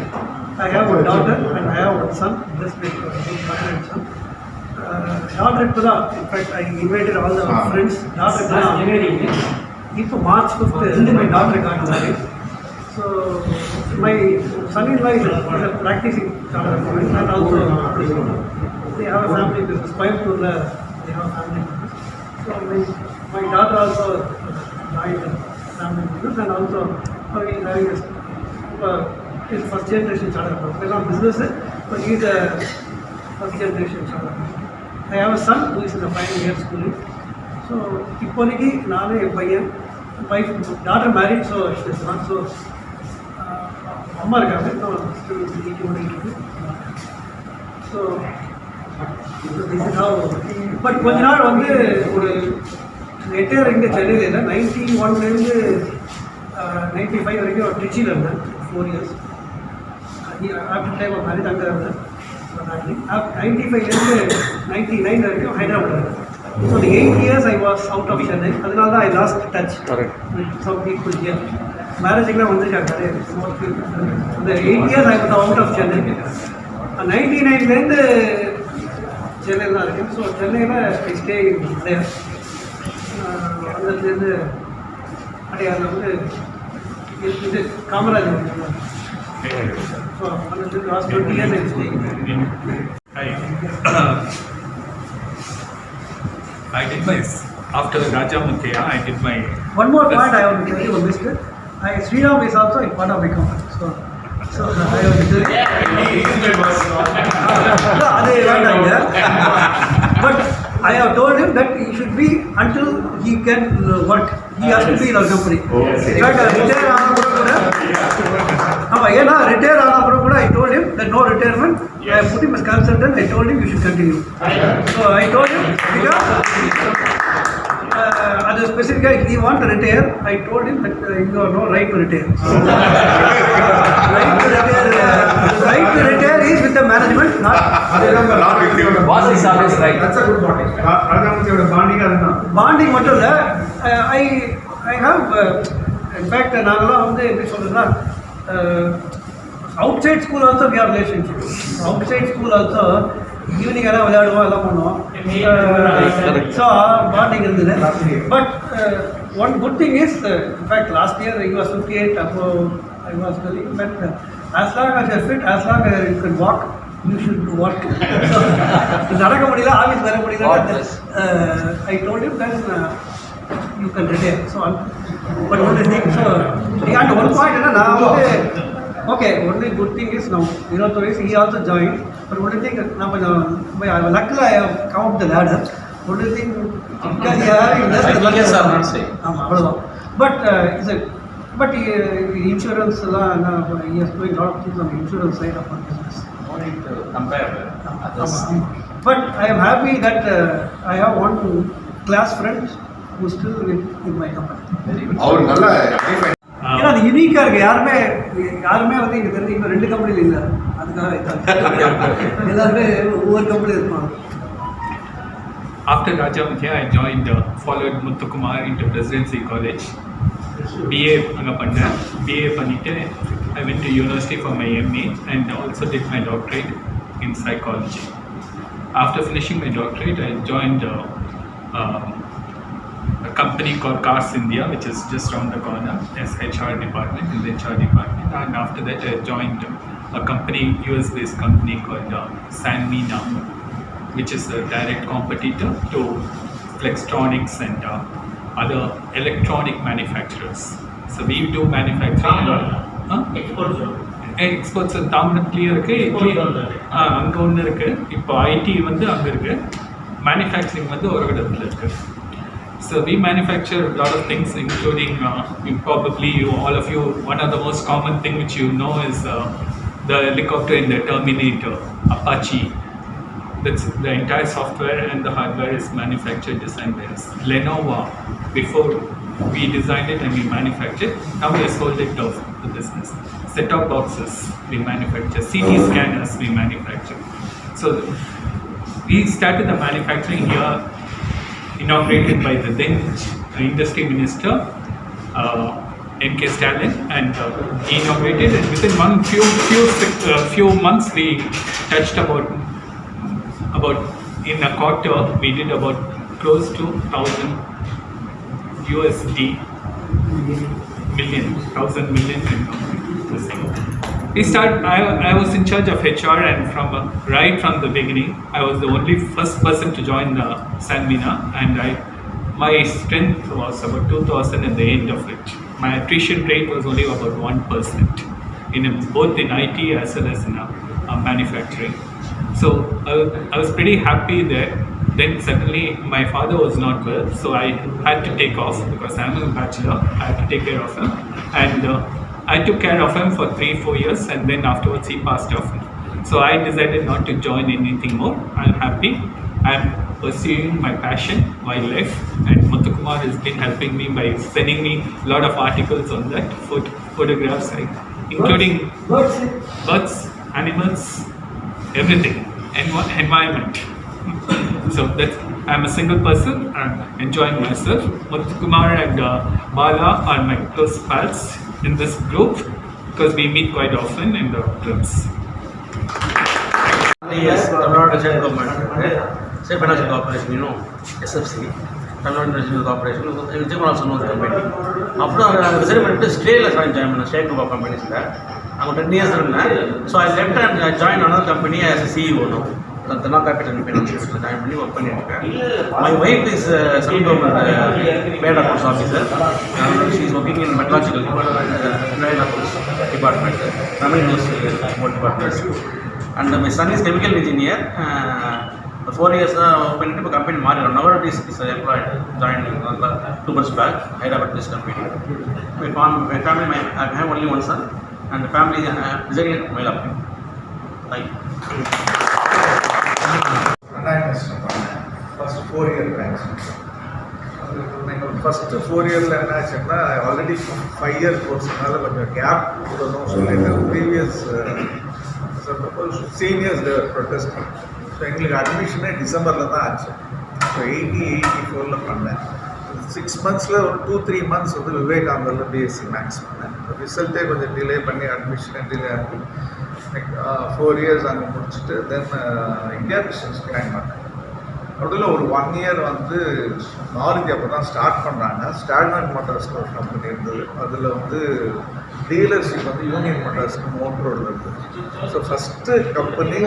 Speaker 3: I have a daughter and I have one son. Just like mother and son. Daughter ippada, in fact I invited all the friends. Daughter ippada இப்போ March 5th my daughter got married. So my son-in-law is a practicing chartered accountant and also they have a family business. Coimbatore they have a family business. So my daughter also joined the family business and also he is having his first generation chartered accountant. It's not business, but he is a first generation chartered accountant. I have a son who is in the final year schooling. So இப்போதைக்கு நானே என் பையன், wife, daughter married. So it's not so அம்மா இருக்காங்க. So but கொஞ்ச நாள் வந்து ஒரு entire இங்கே சென்னையில் இல்லை. 91 95 வரைக்கும் திருச்சியில் இருந்தேன் 4 years. After time of marriage அங்கே இருந்தேன். 95 99 வரைக்கும் ஹைதராபாத் இருந்தேன். So the 8 years I was out of Chennai. அதனால தான் I lost touch with some people here. மேரேஜுக்குலாம் வந்துருக்காங்க நிறைய. இந்த 8 years I was out of Chennai. 99 சென்னையில் தான் இருக்கேன். ஸோ சென்னையில் I stay there. அதுலேருந்து அடையாளம் வந்து இது காமராஜர். ஸோ அதுலேருந்து last 20 years I stay.
Speaker 12: I did my, after Raja Muthia, I did my...
Speaker 3: One more point I want to tell you, Mr. Sriram is also a part of the company. So I want to tell you. Yeah, he is the boss. No, But I have told him that he should be until he can work. He has to be in our company.
Speaker 11: Okay.
Speaker 3: In fact, retire retire I told him that no retirement. I put him as consultant. I told him you should continue. So I told him because at a specific guy he want to retire. I told him that you have no right to retire. Right to retire is with the management, not
Speaker 11: with you.
Speaker 7: Boss is always right.
Speaker 2: That's a good bonding. ராஜாமூர்த்தியோட bonding அதுதான்.
Speaker 3: Bonding மட்டும் இல்லை I have in fact நாங்களாம் வந்து எப்படி சொல்கிறதுன்னா outside school also we are relationship outside school also evening எல்லாம் விளையாடுவோம் எல்லாம் பண்ணுவோம் ஸோ பாண்டிங் இருந்தது but one good thing is in fact last year I was 58 அப்போ I was telling but as long as you're fit, as long as you can walk, you should work. நடக்க முடியல office வர முடியல I told him that you can retire. So but one thing, so at one point நான் வந்து okay, only good thing is now he also joined, but only thing நான் கொஞ்சம் luckily I have come up the ladder. Only thing because he having less ஆமாம் அவ்வளோதான் but insurance he is doing a lot of things on the insurance side of our business. But I am happy that I have one class friend who is still in my company.
Speaker 11: அவர் நல்ல
Speaker 3: ஏன்னா அது யூனிக்காக இருக்குது யாருமே வந்து இங்கே தெரிஞ்சு இன்னும் 2 கம்பெனியில் இல்லை அதுக்காக எல்லாருமே ஒவ்வொரு கம்பெனி இருப்பாங்க.
Speaker 12: After Rajamukhya, I joined, followed Muthukumar into Presidency College. BA அங்கே பண்ணேன். BA பண்ணிவிட்டு I went to university for my MA and also did my doctorate in psychology. After finishing my doctorate, I joined a company called Cars India, which is just around the corner, as HR department, in the HR department. And after that, I joined a company, US-based company called Sanmina, which is a direct competitor to Flextronics and other electronic manufacturers. So we do manufacturing. Exports தாம்பரத்துலேயும் இருக்குது, அங்கே ஒன்று இருக்குது. இப்போ ID வந்து அங்கே இருக்குது, manufacturing வந்து ஒரு இடத்துல இருக்குது. So we manufacture a lot of things, including all of you, one of the most common thing which you know is the helicopter in the Terminator, Apache. That's the entire software and the hardware is manufactured, designed by us. Lenovo, before we designed it and we manufactured, now we have sold it off the business. Set-top boxes we manufacture, CT scanners we manufacture. So we started the manufacturing here, inaugurated by the then Industry Minister M.K. Stalin, and inaugurated, and within few months we touched about in a quarter we did about close to 1,000 million we started. I was in charge of HR, and right from the beginning I was the only first person to join Sanmina, and my strength was about 2,000 at the end of it. My attrition rate was only about 1% both in IT as well as in manufacturing. So I was pretty happy there. Then suddenly my father was not well, so I had to take off because I'm a bachelor. I had to take care of him, and I took care of him for 3-4 years, and then afterwards he passed off. So I decided not to join anything more. I'm happy. I'm pursuing my passion, wildlife, and Muthukumar has been helping me by sending me a lot of articles on that, photographs, including birds, animals, everything, environment. So I'm a single person. I'm enjoying myself. Muthukumar and Bala are my close pals in this group because we meet quite often in the clubs.
Speaker 1: Yes, Tamil Nadu State Government, State Financial Corporation, SFC, Tamil Nadu National Corporation, Vijay also knows the company. After I decided to stay as I joined State Group of Companies there. I'm 10 years in there. So I left and I joined another company as a CEO now. Tana Capital Finance joined work பண்ணிருக்கேன். My wife is Central Government Paid Accounts Officer. She is working in Meteorological Department, Tamil University Department. And my son is Chemical Engineer. 4 years பண்ணிட்டு இப்போ company மாறிடும். நவர் is employed join 2 months back Hyderabad based company. My family, I have only one son and the family designing at Mylapur. Thank you.
Speaker 2: First 4 year banks first 4 இயரில் என்ன ஆச்சுன்னா already 5 year கோர்ஸ்னால கொஞ்சம் gap விடணும் சொல்லிட்டு previous seniors protest. So எங்களுக்கு அட்மிஷனே டிசம்பரில் தான் ஆச்சு. ஸோ 84 பண்ணேன். 6 months ஒரு 2-3 months வந்து விவேகானந்தில் பிஎஸ்சி மேக்ஸ் பண்ணேன். ரிசல்ட்டே கொஞ்சம் டிலே பண்ணி அட்மிஷனே டிலே ஆகி 4 years அங்கே முடிச்சுட்டு தென் இந்தியா பிஸ்னஸ் ஜாயின் பண்ணேன். நடுவில் ஒரு 1 year வந்து மாருதி அப்போ தான் ஸ்டார்ட் பண்ணுறாங்க. ஸ்டாண்ட்மேன் மோட்டார்ஸ்க்கு ஒரு கம்பெனி இருந்தது. அதில் வந்து டீலர்ஷிப் வந்து யூனியன் மோட்டார்ஸ்க்கு மோட்டர் ரோடில் இருந்தது. So first company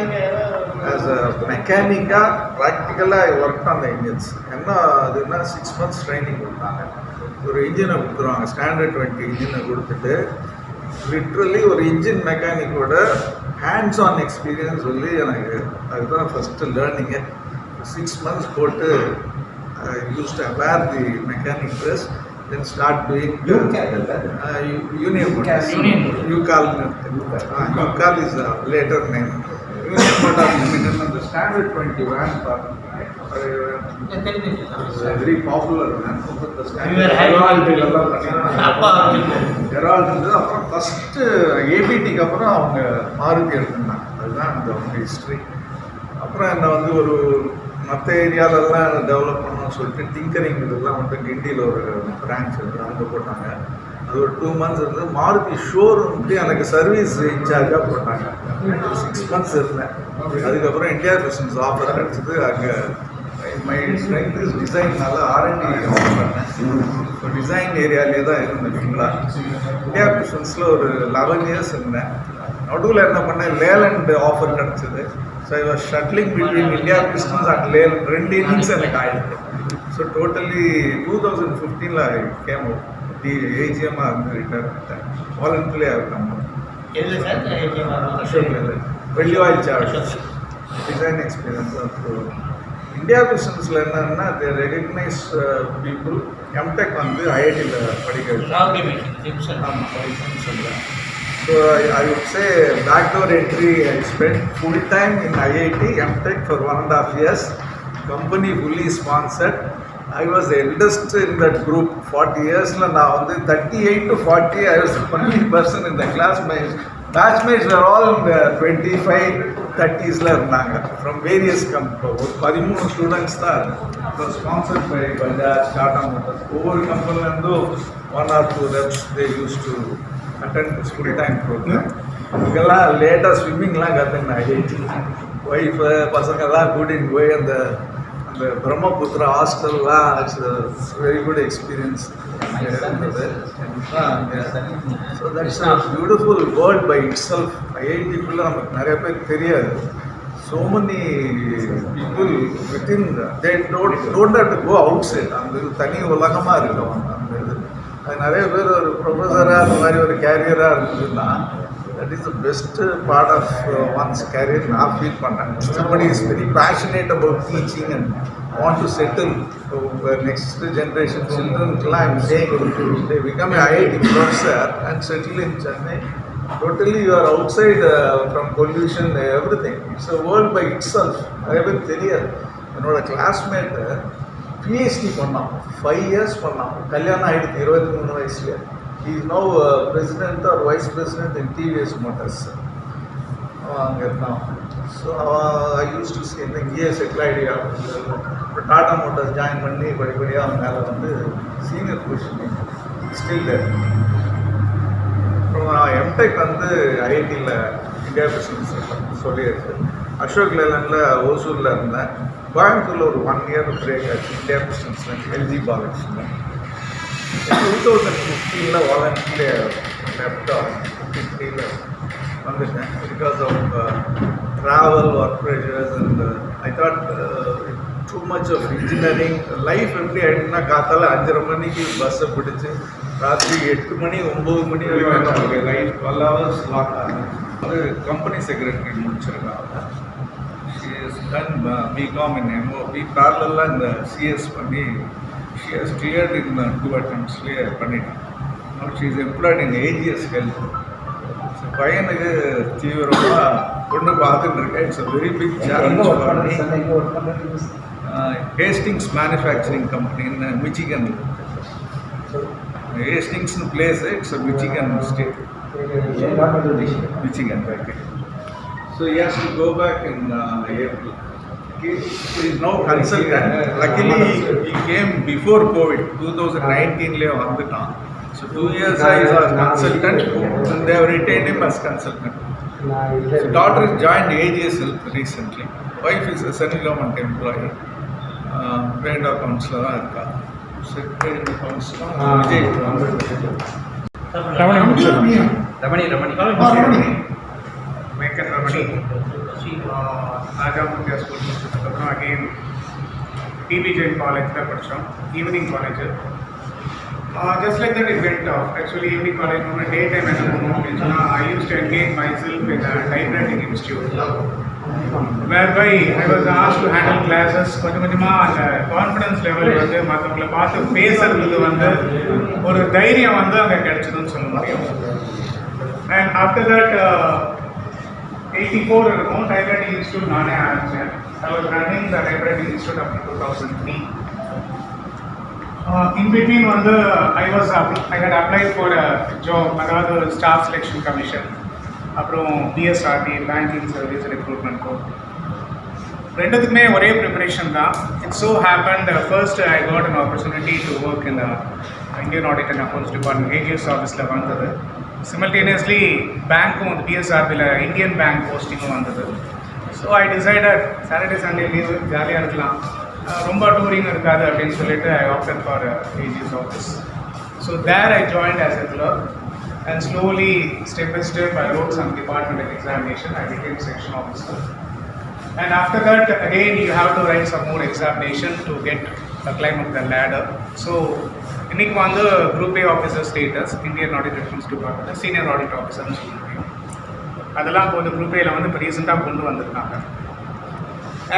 Speaker 2: as a மெக்கானிக்காக ப்ராக்டிக்கலாக ஒர்க் ஆன் த இன்ஜின்ஸ். என்ன அதுன்னா 6 months ட்ரைனிங் கொடுத்தாங்க. ஒரு இன்ஜினை கொடுத்துருவாங்க, ஸ்டாண்டர்ட் 20 இன்ஜினை கொடுத்துட்டு லிட்ரலி ஒரு இன்ஜின் மெக்கானிக்கோட ஹேண்ட்ஸ் ஆன் எக்ஸ்பீரியன்ஸ் சொல்லி எனக்கு அதுதான் ஃபஸ்ட்டு லேர்னிங்கு. 6 months போட்டு use to wear the mechanic dress then start doing Union Motors. யூகால் is later name. Union Motors Limited அந்த Standard 20 van very popular van. Herald இருந்தது. அப்புறம் ஃபஸ்ட்டு ஏபிடிக்கு அப்புறம் அவங்க மாருதி எடுத்துருந்தாங்க. அதுதான் அந்த அவங்க ஹிஸ்ட்ரி. அப்புறம் என்னை வந்து ஒரு மற்ற ஏரியாலெல்லாம் டெவலப் பண்ணணும்னு சொல்லிட்டு டிங்கரிங் இதெல்லாம் வந்து கிண்டியில் ஒரு பிரான்ச் இருக்குது, அங்கே போட்டாங்க. அது ஒரு 2 months இருந்து மாருதி ஷோரூம்க்கு எனக்கு சர்வீஸ் இன்சார்ஜாக போட்டாங்க. 6 months இருந்தேன். அதுக்கப்புறம் இந்தியா பிஸ்னஸ் ஆஃபர் கிடச்சிது. அங்கே மை ஸ்ட்ரென்த் இஸ் டிசைன்னால R&D பண்ணேன். ஸோ டிசைன் ஏரியாலே தான் இருந்தேன் ஃபுல்லாக. இந்தியா பிஸ்னஸில் ஒரு 11 years இருந்தேன். நடுவில் என்ன பண்ணேன், லேலண்ட் ஆஃபர் கிடச்சிது. So I was shuttling between India business and Leyland. 2 innings எனக்கு ஆயிடுச்சு. So totally 2015 I came the ஏஜிஎம்மாக இருந்து ரிட்டையர் பண்ணிட்டேன். Voluntarily I come Ashok Leyland வெள்ளி ஆயில் சார்ஜ் டிசைன் எக்ஸ்பீரியன்ஸ். அப்புறம் இந்தியா பிஸ்னஸில் என்னன்னா தே ரெகக்னைஸ் பீப்புள். எம்டெக் வந்து ஐஐடியில் படிக்க சொல்கிறேன். So I would say backdoor entry. I spent full time in IIT MTech for 1.5 years. Company fully sponsored. I was the eldest in that group. 40 years la na vandu 38 to 40 I was the only person in the class. My batchmates were all in the 25 30s la irundanga from various companies. 13 students da were sponsored by Bajaj, Tata Motors. Over company landu 1 or 2 reps they used to attend this full-time program. இங்கெல்லாம் லேட்டாக ஸ்விம்மிங்லாம் கற்றுக்கினேன். IIT wife பசங்கள்லாம் கூட்டிகிட்டு போய் அந்த அந்த பிரம்மபுத்திரா ஹாஸ்டல்லாம் very good experience இருந்தது. So that's a beautiful world by itself. ஐஐடிக்குள்ளே நமக்கு நிறைய பேர் தெரியாது. So many people within they don't have to go outside. அந்த தனி உலகமாக இருக்கும் அந்த இது. அது நிறைய பேர் ஒரு ப்ரொஃபஸராக அந்த மாதிரி ஒரு கேரியராக இருந்ததுன்னா that is the best part of one's career நான் ஃபீல் பண்ணேன். somebody is very passionate about teaching and want to settle next generation children. I'm saying they become an IIT professor and settle in Chennai. Totally you are outside from pollution, everything. It's a world by itself. நிறைய பேர் தெரியாது. என்னோட classmate PhD பண்ணான், 5 years பண்ணான். கல்யாணம் ஆகிடுது 23 வயசுல. He is now president or vice president in TVS Motors. அங்கே இருந்தான். So I use to say இங்கேயே செட்டில் ஆகிடியா. இப்போ டாடா மோட்டார்ஸ் ஜாயின் பண்ணி படிப்படியாக அவன் மேலே வந்து சீனியர் பொசிஷன் ஸ்டில் தேர். அப்புறம் நான் எம்டெக் வந்து ஐஐடியில் இந்தியா பிஸ்னஸ் சொல்லியிருக்கு. அசோக் லேலண்டில் ஓசூரில் இருந்தேன். கோயம்புத்தூரில் ஒரு 1 year பிரேக் ஆச்சு இந்தியா பிஸ்னஸில் எல்ஜி பாலகிருஷ்ணன். 2015 வாலண்டரிலி லெஃப்டாக 53 வந்துட்டேன். Because of travel, work pressures and I thought too much of engineering life எப்படி ஆகிடுச்சுன்னா காத்தால 5:30 மணிக்கு பஸ்ஸை பிடிச்சி ராத்திரி 8 மணி 9 மணி வரைக்கும் நமக்கு லைஃப் 12 hours லாக் ஆகும். அது கம்பெனி செக்ரட்டரி முடிச்சிருக்காங்க.
Speaker 13: done BCom in MOP. Parallel in the CS பண்ணி she has cleared in 2 attempts பண்ணிட்டான். Now she is employed in AGS Health. So பையனுக்கு தீவிரமாக கொண்டு பார்த்துட்டு இருக்கேன். It's a very big challenge for me. Hastings Manufacturing Company in Michigan. Hastings place, it's a Michigan state. Michigan, okay. So he has to go back in April. He is now consultant. Luckily he came before COVID, 2019 வந்துட்டான். So 2 years I was consultant and they have retained him as consultant. So daughter joined AGS Health recently. Wife is a central government employee. Friend of counselor இருக்கா. Secretary counselor Vijay.
Speaker 14: Ramani. Venkata Ramani. Rajamutia School முடிச்சதுக்கப்புறம் again PB Jain College படித்தோம், evening college. Just like that it went off. Actually evening college on a daytime I used to engage myself in a typewriting institute, whereby I was asked to handle classes. கொஞ்சமாக அந்த confidence level வந்து மற்றவங்களை பார்த்து பேசுறது வந்து ஒரு தைரியம் வந்து அங்கே கிடைச்சதுன்னு சொல்ல முடியும். And after that 84 இருக்கும் typewriting institute நானே ஆரம்பித்தேன். I was running the typewriting institute up to 2003. In between வந்து I had applied for a job, அதாவது staff selection commission, அப்புறம் BSRT banking service recruitment code. ரெண்டுத்துக்குமே ஒரே ப்ரிப்பரேஷன் தான். It so happened first I got an opportunity to work in the Indian Audit and Accounts Department, AGS ஆஃபீஸில் வந்தது. Simultaneously பேங்க்கும் வந்து BSRTல Indian bank போஸ்டிங்கும் வந்தது. So I decided Saturday Sunday leave ஜாலியாக இருக்கலாம், ரொம்ப டூரிங் இருக்காது அப்படின்னு சொல்லிட்டு I opted for AGS office. So there I joined as a clerk and slowly step by step I wrote some departmental examination. I became section officer. And after that again you have to write some more examination to get a climb up the ladder. So இன்னைக்கு வந்து Group A officer status, Indian Audit Accounts Department senior audit officer னு சொல்லுவாங்க. அதெல்லாம் இப்போ வந்து Group A ல வந்து இப்போ ரீசெண்டாக கொண்டு வந்திருக்காங்க.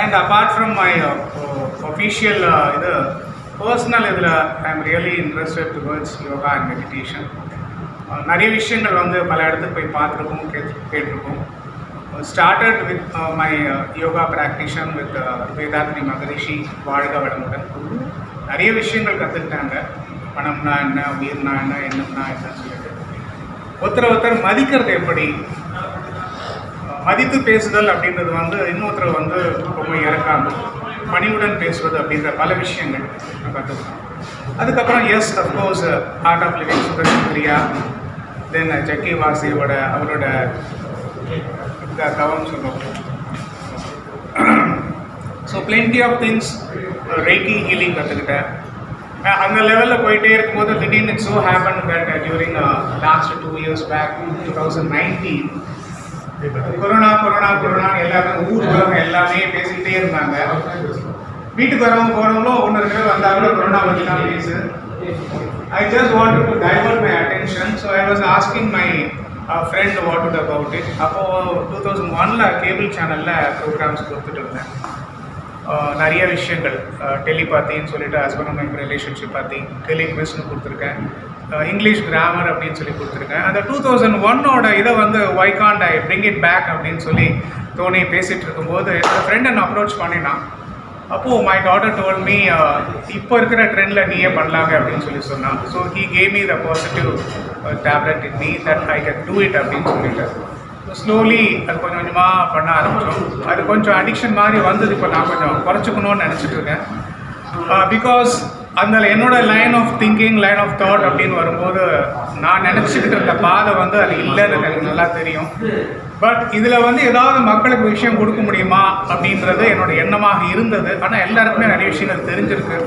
Speaker 14: And apart from my official personal I am really interested towards yoga and meditation. நிறைய விஷயங்கள் வந்து பல இடத்துக்கு போய் பார்த்துருக்கோம், கேட்டிருக்கோம். Started with my yoga practitioner with Vedatri Maharishi, வாழ்க வளமுடன். நிறைய விஷயங்கள் கற்றுக்கிட்டாங்க. பணம்னா என்ன, உயிர்னா என்ன, எண்ணம்னா என்னன்னு சொல்லிட்டு ஒருத்தர் மதிக்கிறது எப்படி, மதித்து பேசுதல் அப்படின்றது வந்து இன்னொருத்தர் வந்து ரொம்ப இறக்காமல் பணிவுடன் பேசுவது அப்படின்ற பல விஷயங்கள் கற்றுக்கணும். அதுக்கப்புறம் yes of course Art of Living சுந்தரியா, தென் ஜக்கி வாசியோட அவரோட தவம் சொல்லுவோம். So plenty of things, Reiki healing கற்றுக்கிட்டேன். அந்த லெவலில் போயிட்டே இருக்கும்போது திடீர்னு it so happen that during last 2 years back 2019 corona எல்லாமே ஊர் உலகம் எல்லாமே பேசிக்கிட்டே இருந்தாங்க. வீட்டுக்கு வரவங்க போகிறவங்களும் ஒன்று இருக்கிற வந்தாலும் கொரோனா பற்றி தான் பேசு. I just wanted to divert my attention, so I was asking my friend what about it. அப்போது 2001 கேபிள் சேனலில் ப்ரோக்ராம்ஸ் கொடுத்துட்டு இருந்தேன். நிறைய விஷயங்கள் டெலிபாத்தின்னு சொல்லிட்டு ஹஸ்பண்ட் அண்ட் ஒய்ஃப் ரிலேஷன்ஷிப் பற்றி டெலிக்விஸ்னு கொடுத்துருக்கேன், இங்கிலீஷ் கிராமர் அப்படின்னு சொல்லி கொடுத்துருக்கேன். அந்த 2001 இதை வந்து why can't I bring it back அப்படின்னு சொல்லி தோணி பேசிகிட்டு இருக்கும்போது என்னோடய ஃப்ரெண்ட் என்ன அப்ரோச் பண்ணினான். அப்போது மை டாட்டர் டோல் மீ இப்போ இருக்கிற ட்ரெண்டில் நீயே பண்ணலாங்க அப்படின்னு சொல்லி சொன்னான். So he gave me the positive tablet in me that I can do it அப்படின்னு சொல்லிட்டு ஸ்லோலி அது கொஞ்சம் கொஞ்சமாக பண்ண ஆரம்பித்தோம். அது கொஞ்சம் அடிக்ஷன் மாதிரி வந்தது. இப்போ நான் கொஞ்சம் குறைச்சிக்கணும்னு நினச்சிட்டு இருக்கேன். பிகாஸ் அந்த என்னோட line of thinking, line of thought அப்படின்னு வரும்போது நான் நினச்சிக்கிட்டு இருந்த பாதை வந்து அது இல்லைன்னு எனக்கு நல்லா தெரியும். பட் இதில் வந்து ஏதாவது மக்களுக்கு விஷயம் கொடுக்க முடியுமா அப்படின்றது என்னோட எண்ணமாக இருந்தது. ஆனால் எல்லாருக்குமே நிறைய விஷயங்கள் தெரிஞ்சிருக்கு.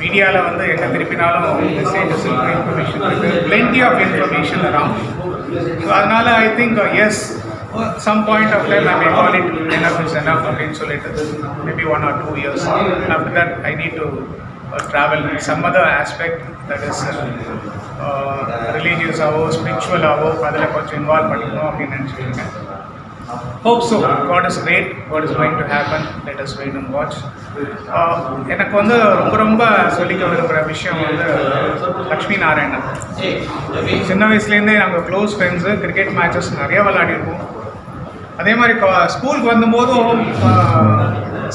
Speaker 14: மீடியாவில் வந்து எங்கே திருப்பினாலும் மெசேஜஸ் இன்ஃபர்மேஷன் இருக்குது, plenty of information around. So அதனால் I think as some point of time I may call it enough is enough அப்படின்னு சொல்லிட்டு maybe 1 or 2 years. After that I need to travel in some other aspect, that is religious ஆவோ spiritual ஆவோ அதில் கொஞ்சம் involve பண்ணிக்கணும் அப்படின்னு நினச்சிருக்கேன். hope so. God is great. God is going to happen. Let us wait and watch. எனக்கு வந்து ரொம்ப சொல்லிக்க விரும்புகிற விஷயம் வந்து லக்ஷ்மி நாராயணன். சின்ன வயசுலேருந்தே நாங்கள் க்ளோஸ் ஃப்ரெண்ட்ஸு. கிரிக்கெட் மேட்சஸ் நிறைய விளையாடிருக்கோம். அதே மாதிரி ஸ்கூலுக்கு வந்தபோதும்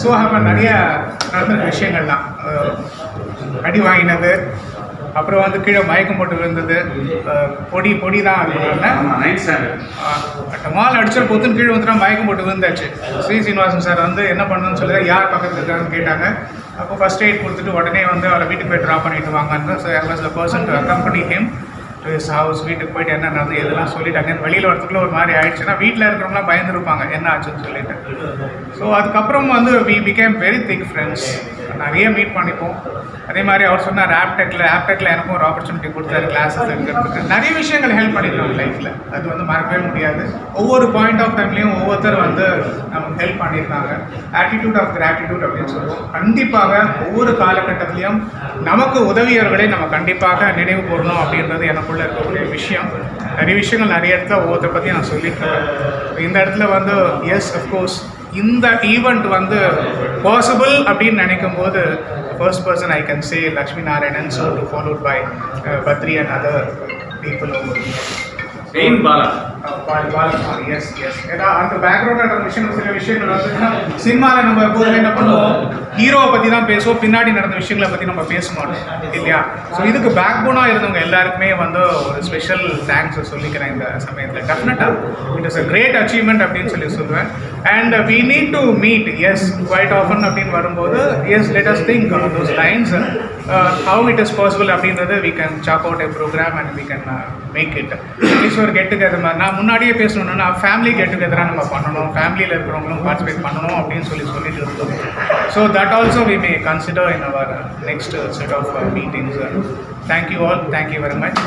Speaker 14: சோஹாமன் நிறைய நடந்த விஷயங்கள்லாம், அடி வாங்கினது, அப்புறம் வந்து கீழே மயக்கம் போட்டு விழுந்தது, பொடி தான் மால் அடிச்சல் பொத்துன்னு கீழே வந்துட்டா மயக்கம் போட்டு விழுந்தாச்சு. ஸ்ரீ சீனிவாசன் சார் வந்து என்ன பண்ணணும்னு சொல்லி யார் பக்கத்தில் இருக்காங்கன்னு கேட்டாங்க. அப்போ ஃபர்ஸ்ட் எய்ட் கொடுத்துட்டு உடனே வந்து அவளை வீட்டுக்கு போய் ட்ராப் பண்ணிட்டு வாங்க. So I was the person to accompany him to his house. வீட்டுக்கு போயிட்டு என்ன நடந்து எதெல்லாம் சொல்லிட்டாங்க. வெளியில் வரத்துக்குள்ள ஒரு மாதிரி ஆயிடுச்சுன்னா வீட்டில் இருக்கிறவங்களாம் பயந்துருப்பாங்க என்ன ஆச்சுன்னு சொல்லிட்டு. ஸோ அதுக்கப்புறம் வந்து we became very thick friends. நிறைய மீட் பண்ணிப்போம். அதே மாதிரி அவர் சொன்னார் ஆப்டெக்கில் எனக்கும் ஒரு ஆப்பர்ச்சுனிட்டி கொடுத்தாரு கிளாஸஸ் எடுக்கிறதுக்கு. நிறைய விஷயங்கள் ஹெல்ப் பண்ணியிருக்கோம் லைஃப்பில். அது வந்து மறக்கவே முடியாது. ஒவ்வொரு பாயிண்ட் ஆஃப் டைம்லேயும் ஒவ்வொருத்தர் வந்து நமக்கு ஹெல்ப் பண்ணியிருக்காங்க. ஆட்டிடியூட் ஆஃப் கிராட்டிடியூட் அப்படின்னு சொல்லுவோம். கண்டிப்பாக ஒவ்வொரு காலகட்டத்திலையும் நமக்கு உதவியவர்களை நம்ம கண்டிப்பாக நினைவு கூறணும் அப்படின்றது எனக்குள்ளே இருக்கக்கூடிய விஷயம். நிறைய விஷயங்கள் நிறைய இடத்துல ஒவ்வொருத்தரை பற்றி நான் சொல்லியிருக்கேன். இந்த இடத்துல வந்து எஸ் அஃப்கோர்ஸ் இந்த ஈவெண்ட் வந்து பாசிபிள் அப்படின்னு நினைக்கும் போது first person I can say Lakshmi Narayanan, so to followed by Badri and other people over here.
Speaker 9: Pain Bala.
Speaker 14: Balakumari, yes. ஏன்னா அந்த பேக்ரவுண்ட் நடந்த விஷயங்கள் சில விஷயங்கள் வந்து சினிமாவில் நம்ம எப்போதுமே என்ன பண்ணுவோம், ஹீரோவை பற்றி தான் பேசுவோம், பின்னாடி நடந்த விஷயங்களை பற்றி நம்ம பேச மாட்டோம் இல்லையா. ஸோ இதுக்கு பேக் போனாக இருந்தவங்க எல்லாருக்குமே வந்து ஒரு ஸ்பெஷல் தேங்க்ஸ் சொல்லிக்கிறேன் இந்த சமயத்தில். டெஃபினட்டாக it is a great achievement அப்படின்னு சொல்லுவேன். And we need to meet as quite often அப்படின்னு வரும்போது yes let us think on those lines how it is possible அப்படின்றது we can chalk out a programme and we can make it at least ஒரு get together மாதிரி. நான் முன்னாடியே பேசணுன்னா family get டுகெதராக நம்ம பண்ணணும், ஃபேமிலியில் இருக்கிறவங்களும் பார்ட்டிசிபேட் பண்ணணும் அப்படின்னு சொல்லிட்டு இருந்தோம். So that also we may consider in our next set of meetings. Thank you all, thank you very much.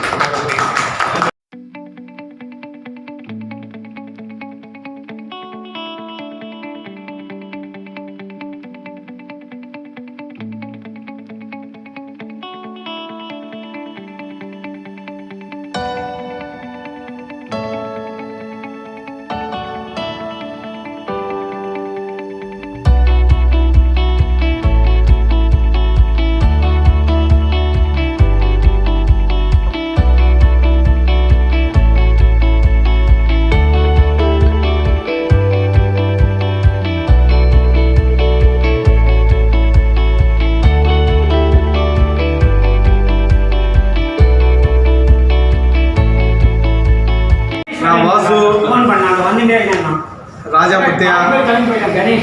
Speaker 15: Rajah Muthiah,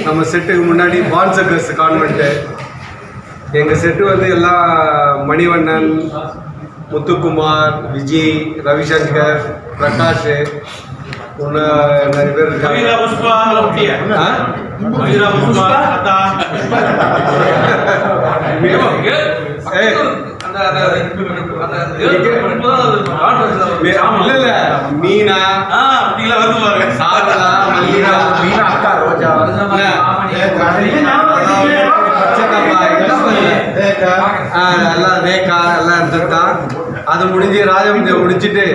Speaker 15: நம்ம செட்டுக்கு முன்னாடி பான் சர்க்கஸ் கான்வென்ட்டு. எங்கள் செட்டு வந்து எல்லாம் மணிவண்ணன், முத்துக்குமார், விஜய், ரவிசங்கர், பிரகாஷ், இன்னும் நிறைய பேர் இருக்காங்க. இல்ல மீனா, சாரதா, மல்லிகா, மீனா அக்கா, ரோஜா, எல்லாம் ரேகா எல்லாம் இருந்துட்டான். அது முடிஞ்சு ராஜமுந்தியை முடிச்சுட்டு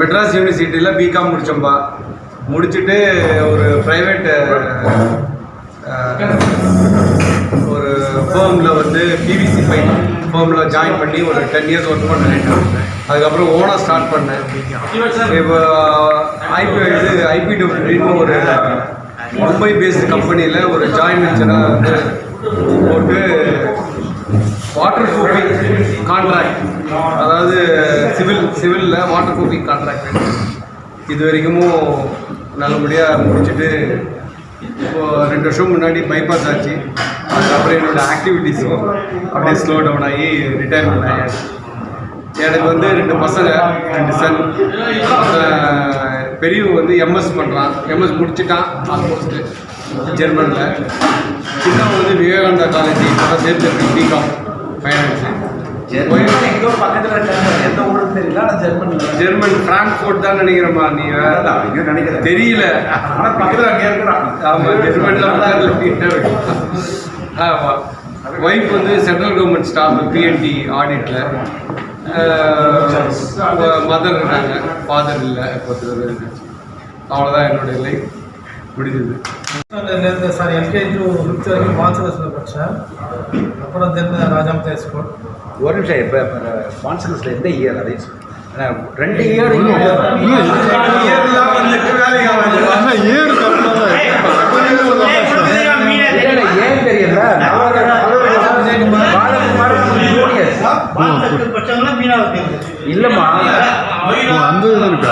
Speaker 15: மெட்ராஸ் யூனிவர்சிட்டியில் பிகாம் முடித்தோம்பா. முடிச்சுட்டு ஒரு ப்ரைவேட் ஒரு ஃபேர்மில் வந்து பிவிசி பைப் ஃபேர்மில் ஜாயின் பண்ணி ஒரு 10 years ஒர்க் பண்ணேன். அதுக்கப்புறம் ஓனாக ஸ்டார்ட் பண்ணேன். இப்போ ஐபிடபிள்யூன்னு ஒரு மும்பை பேஸ்டு கம்பெனியில் ஒரு ஜாயின் வெஞ்சராக வந்து போட்டு வாட்டர் ப்ரூஃபிங் கான்ட்ராக்ட், அதாவது சிவிலில் வாட்டர் ப்ரூஃபிங் கான்ட்ராக்ட் இது வரைக்கும் நல்லபடியாக முடிச்சுட்டு இப்போது 2 வருஷம் முன்னாடி பைபாஸ் ஆச்சு. அதுக்கப்புறம் என்னோடய ஆக்டிவிட்டீஸும் அப்படியே ஸ்லோ டவுன் ஆகி ரிட்டையர்மெண்ட் ஆகியாச்சு. எனக்கு வந்து 2 பசங்க, 2 சன். பெரியவங்க வந்து எம்எஸ் பண்ணுறான், எம்எஸ் முடிச்சுட்டான் ஆல்மோஸ்ட்டு ஜெர்மனில். சின்னவங்க வந்து விவேகானந்தா காலேஜ் இப்போ தான் சேர்த்துருக்கு பிகாம் ஃபைனான்ஸு. ஜெர்மன் ஃப்ராங்க்ஃபோர்ட் தான் நினைக்கிறேம்மா. நீ நினைக்கிற தெரியல, ஆனால் பக்கத்தில் அங்கே இருக்கிறான். ஆமாம், ஜெர்மனில் ஆமாம். ஒய்ஃப் வந்து சென்ட்ரல் கவர்மெண்ட் ஸ்டாஃப் பிஎன்டி ஆடிட்டில். மதர் இருக்காங்க, ஃபாதர் இல்லை. அவ்வளோதான் என்னுடைய லைஃப்.
Speaker 2: பிடிச்சது.
Speaker 3: சார் எல்கேஜி டு 5th வரைக்கும் மான்சலஸில் படித்தேன். அப்புறம் தென் ராஜாமதி ஸ்கூல்.
Speaker 7: ஒரு நிமிஷம், இப்போ மான்சலஸில் எந்த இயர் அதே 2 இயர்
Speaker 5: இயர்லாம் வந்துட்டு வேலைக்கு ஆகாது. ஆனால் இயர் கரெக்டாக தான்
Speaker 7: ஏன் தெரியல. இல்லைம்மா,
Speaker 5: அந்த இது இருக்கா?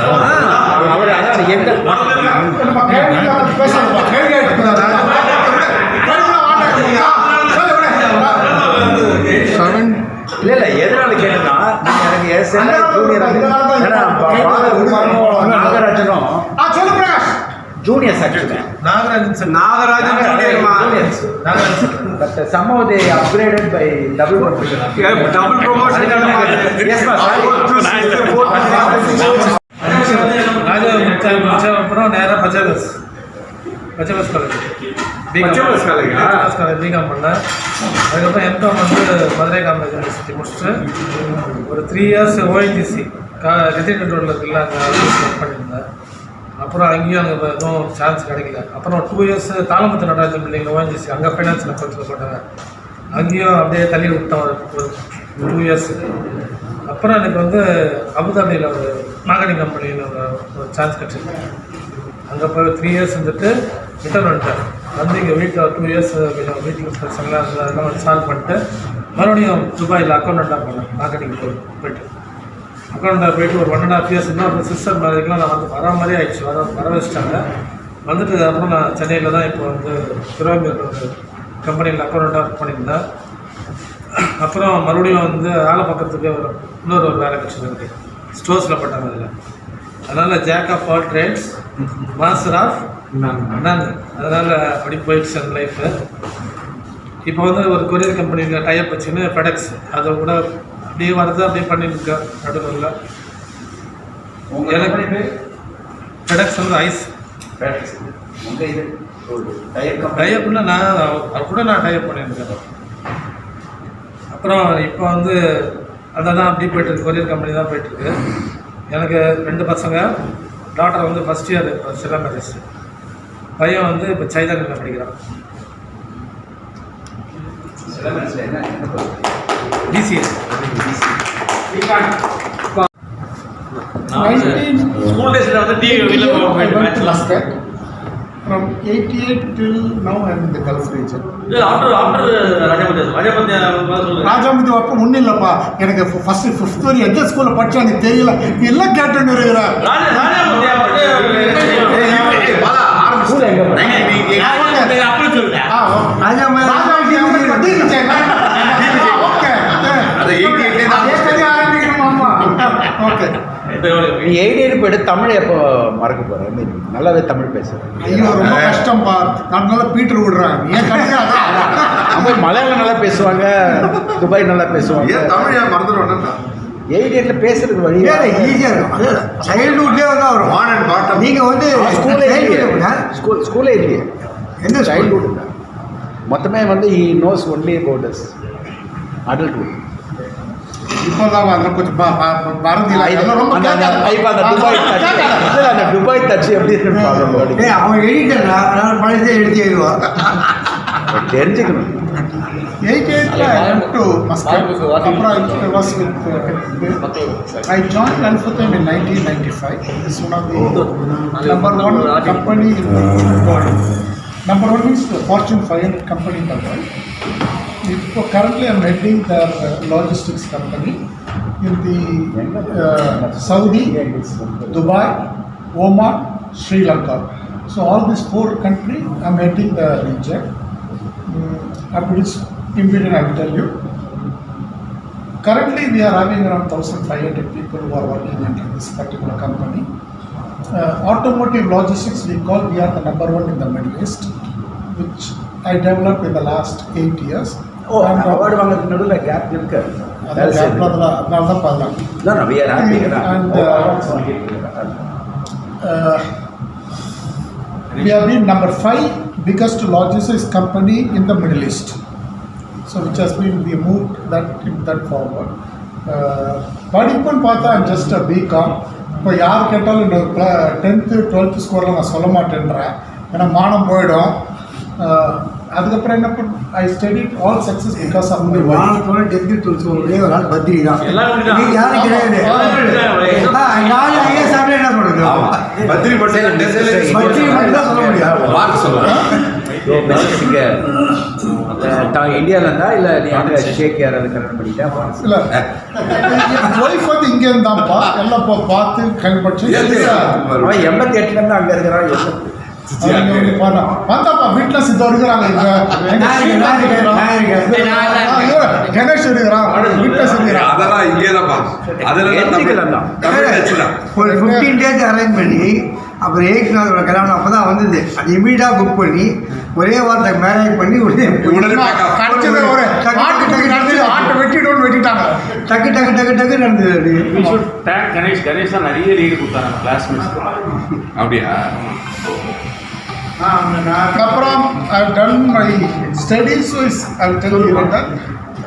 Speaker 7: அவர் அதான் எந்த இல்லை இல்லை எதனால கேட்டேன்னா, எனக்கு நாகராஜனும் junior section
Speaker 15: Nagarajan
Speaker 7: but somehow they upgraded by double promotion.
Speaker 15: double promotion.
Speaker 7: Yes ma'am.
Speaker 3: ராஜா அப்புறம் நேராக பச்சைபஸ் காலேஜ் பிகாம் பண்ணேன். அதுக்கப்புறம் எம்காம் வந்து மதுரை காமராஜ் யூனிவர்சிட்டி முடிச்சுட்டு ஒரு 3 years ஓஎன்ஜிசி கெத்திரிக்கல் ரோட்டில் இருக்குல்ல, அங்கே ஒர்க் பண்ணியிருந்தேன். அப்புறம் அங்கேயும் அங்கே எதுவும் சான்ஸ் கிடைக்கல. அப்புறம் 2 years தாளமுத்து நடராஜன் பில்டிங்கில் ஓஎன்ஜிசி அங்கே ஃபைனான்ஸ் நெட்வொர்க்கில் போட்டாங்க. அங்கேயும் அப்படியே தள்ளி விட்டோம் ஒரு 2 years. அப்புறம் எனக்கு வந்து அபுதாபியில் ஒரு மார்க்கெட்டிங் கம்பெனியில் ஒரு சான்ஸ் கிடச்சிருக்கு. அங்கே போய் 3 years இருந்துட்டு ரிட்டர்ன் வந்துட்டேன். வந்து இங்கே வீட்டில் 2 years கொஞ்சம் வீட்டில் பிரச்சனைலாம் இருந்தது, அதெல்லாம் வந்து சால்வ் பண்ணிட்டு மறுபடியும் துபாயில் அக்கௌண்டண்ட்டாக போனேன். மார்க்கெட்டிங் போயிட்டு அக்கௌண்டண்ட்டாக போயிட்டு ஒரு 1.5 years இன்னும் சிஸ்டர் மேரேஜ்லாம் நான் வந்து வர மாதிரி ஆயிடுச்சு. வர வச்சுட்டாங்க. வந்துட்டு அப்புறம் நான் சென்னையில் தான் இப்போ வந்து திருவாரூர் ஒரு கம்பெனியில் அக்கௌண்டண்ட்டாக ஒர்க் பண்ணியிருந்தேன். அப்புறம் மறுபடியும் வந்து வேலை பார்க்கறதுக்கு இன்னொரு வேலை கிடச்சிருக்கு, ஸ்டோர்ஸில் போட்டாங்க. அதில் அதனால் jack of all trades master of none. அதனால் அப்படி போயிடுச்சு அந்த லைஃபு. இப்போ வந்து ஒரு கொரியர் கம்பெனியில் டைப் வச்சுன்னு ஃபெடெக்ஸ் அதை கூட அப்படியே வரது அப்படியே பண்ணியிருக்கேன் நடுவில். எனக்கு ஃபெடெக்ஸ் வந்து ஐஸ் டைப்னா நான் அது கூட நான் டைப் பண்ணியிருக்கேன். அப்புறம் இப்போ வந்து அதை தான் அப்படி போய்ட்டுருக்கு, கொரியர் கம்பெனி தான் போய்ட்டுருக்கு. எனக்கு 2 பசங்க. டாக்டர் வந்து ஃபஸ்ட் இயர் சில மேரேஜ். பையன் வந்து இப்போ சைதானில் படிக்கிறான். டிசிஎஸ்
Speaker 1: ஸ்கூல் டேஸில் வந்து TV
Speaker 5: From 88 till now I am in the Gulf region. ராஜாமதி அப்போ ஒன்றும் இல்லைப்பா, எனக்கு ஃபர்ஸ்ட் 5th வரையும் எந்த ஸ்கூலில் படித்தா எனக்கு தெரியல, எல்லாம் கேட்டுன்னு இருக்கிறேன். ஓகே,
Speaker 7: நீ 88 போய்ட்டு தமிழ் எப்போ மறக்க போகிற? நல்லாவே தமிழ் பேசுகிறேன்.
Speaker 5: ஐயோ ரொம்ப கஷ்டம்பா, நான் நல்லா பீட்டர் விடுறேன். ஏன்
Speaker 7: அவங்க மலையாளம் நல்லா பேசுவாங்க, துபாய் நல்லா பேசுவாங்க.
Speaker 11: தமிழ் ஏன் மறந்துடுவாங்க?
Speaker 7: 88 பேசுறதுக்கு வழி
Speaker 5: ஈஸியாக இருக்கும். சைல்டுஹுட்லேயே தான் வரும். நீங்கள் வந்து
Speaker 7: ஸ்கூலே இல்லையே, எந்த சைல்டுஹுட் இல்லை மொத்தமே வந்து he knows only about this adulthood.
Speaker 5: இப்போதான் அதில் கொஞ்சம்
Speaker 7: துபாய் தச்சு எப்படி இருக்குன்னு
Speaker 5: அவன் எடிட்டர் பழசே எடுத்து எழுதுவான்.
Speaker 7: தெரிஞ்சுக்கணும்.
Speaker 5: 88 I went to Muscat. அப்புறம் I was with I joined Alphatim in 1995. It's one of the number 1 company in the world. Number 1 is the Fortune 500 company in the world. Currently I am heading the logistics company in the Saudi, Dubai, Oman, Sri Lanka. So all these 4 countries I am heading the region. After this immediately I will tell you. Currently we are having around 1,500 people who are working under this particular company. Automotive logistics we are the number 1 in the Middle East, which I developed in the last 8 years.
Speaker 7: Award வாங்குறதுக்கு நடுவில் gap இருக்கு. We are happy.
Speaker 5: We have been number 5 biggest logistics company in the Middle East. So which has been, we moved that forward. படிப்புன்னு பார்த்தா I'm just a BCom. இப்போ யார் கேட்டாலும் இந்த 10th 12th ஸ்கோரில் நான் சொல்ல மாட்டேன்றேன்.
Speaker 16: ஏன்னா மானம் போயிடும். அதுக்கப்புறம் என்ன பண்ண I study all success because of my
Speaker 3: வானத்தோட டெப்டி டூல்ஸ் ஒரே ஒரு ஆள் பத்ரி தான்.
Speaker 1: எல்லாம்
Speaker 3: நீங்க யாரும் கிடையாது. நாலு ஐஎஸ் சாப்பிட என்ன சொல்றது?
Speaker 11: பத்ரி மட்டும்
Speaker 3: பத்ரி மட்டும் தான் சொல்ல முடியும்.
Speaker 7: வாக்கு சொல்லலாம். இந்தியாவில் இருந்தா இல்லை நீ அங்கே ஷேக் யாராவது கல்யாணம் பண்ணிட்டா?
Speaker 16: இல்லை ஒய்ஃப் வந்து இங்கே இருந்தான்ப்பா எல்லாம் பார்த்து கல்படிச்சு
Speaker 7: 88 அங்கே இருக்கிறான்.
Speaker 16: வந்தாப்பா வீட்டில் சித்தம் இருக்கிறாங்க. கணேஷ் இருக்கிறான் வீட்டில் செஞ்சுக்கிறான்.
Speaker 11: அதெல்லாம் இங்கேதான்ப்பா.
Speaker 3: ஒரு 15 days அரேஞ்ச் பண்ணி அப்புறம் ஏக்நாதோட கல்யாணம் அப்போ தான் வந்தது. அது இமீடியட்டாக புக் பண்ணி ஒரே வாரத்துக்கு மேரேஜ் பண்ணி
Speaker 16: ஒரு ஆட்டை வெட்டிட்டோன்னு வெட்டிட்டாங்க.
Speaker 3: டக்கு டக்கு டக்கு டக்கு நடந்தது.
Speaker 9: கணேஷ் தான் நிறைய லீடு கொடுத்தாங்க கிளாஸ்மேட்ஸ்.
Speaker 11: அப்படியா?
Speaker 16: அதுக்கப்புறம் I've done my studies, so I'll tell you that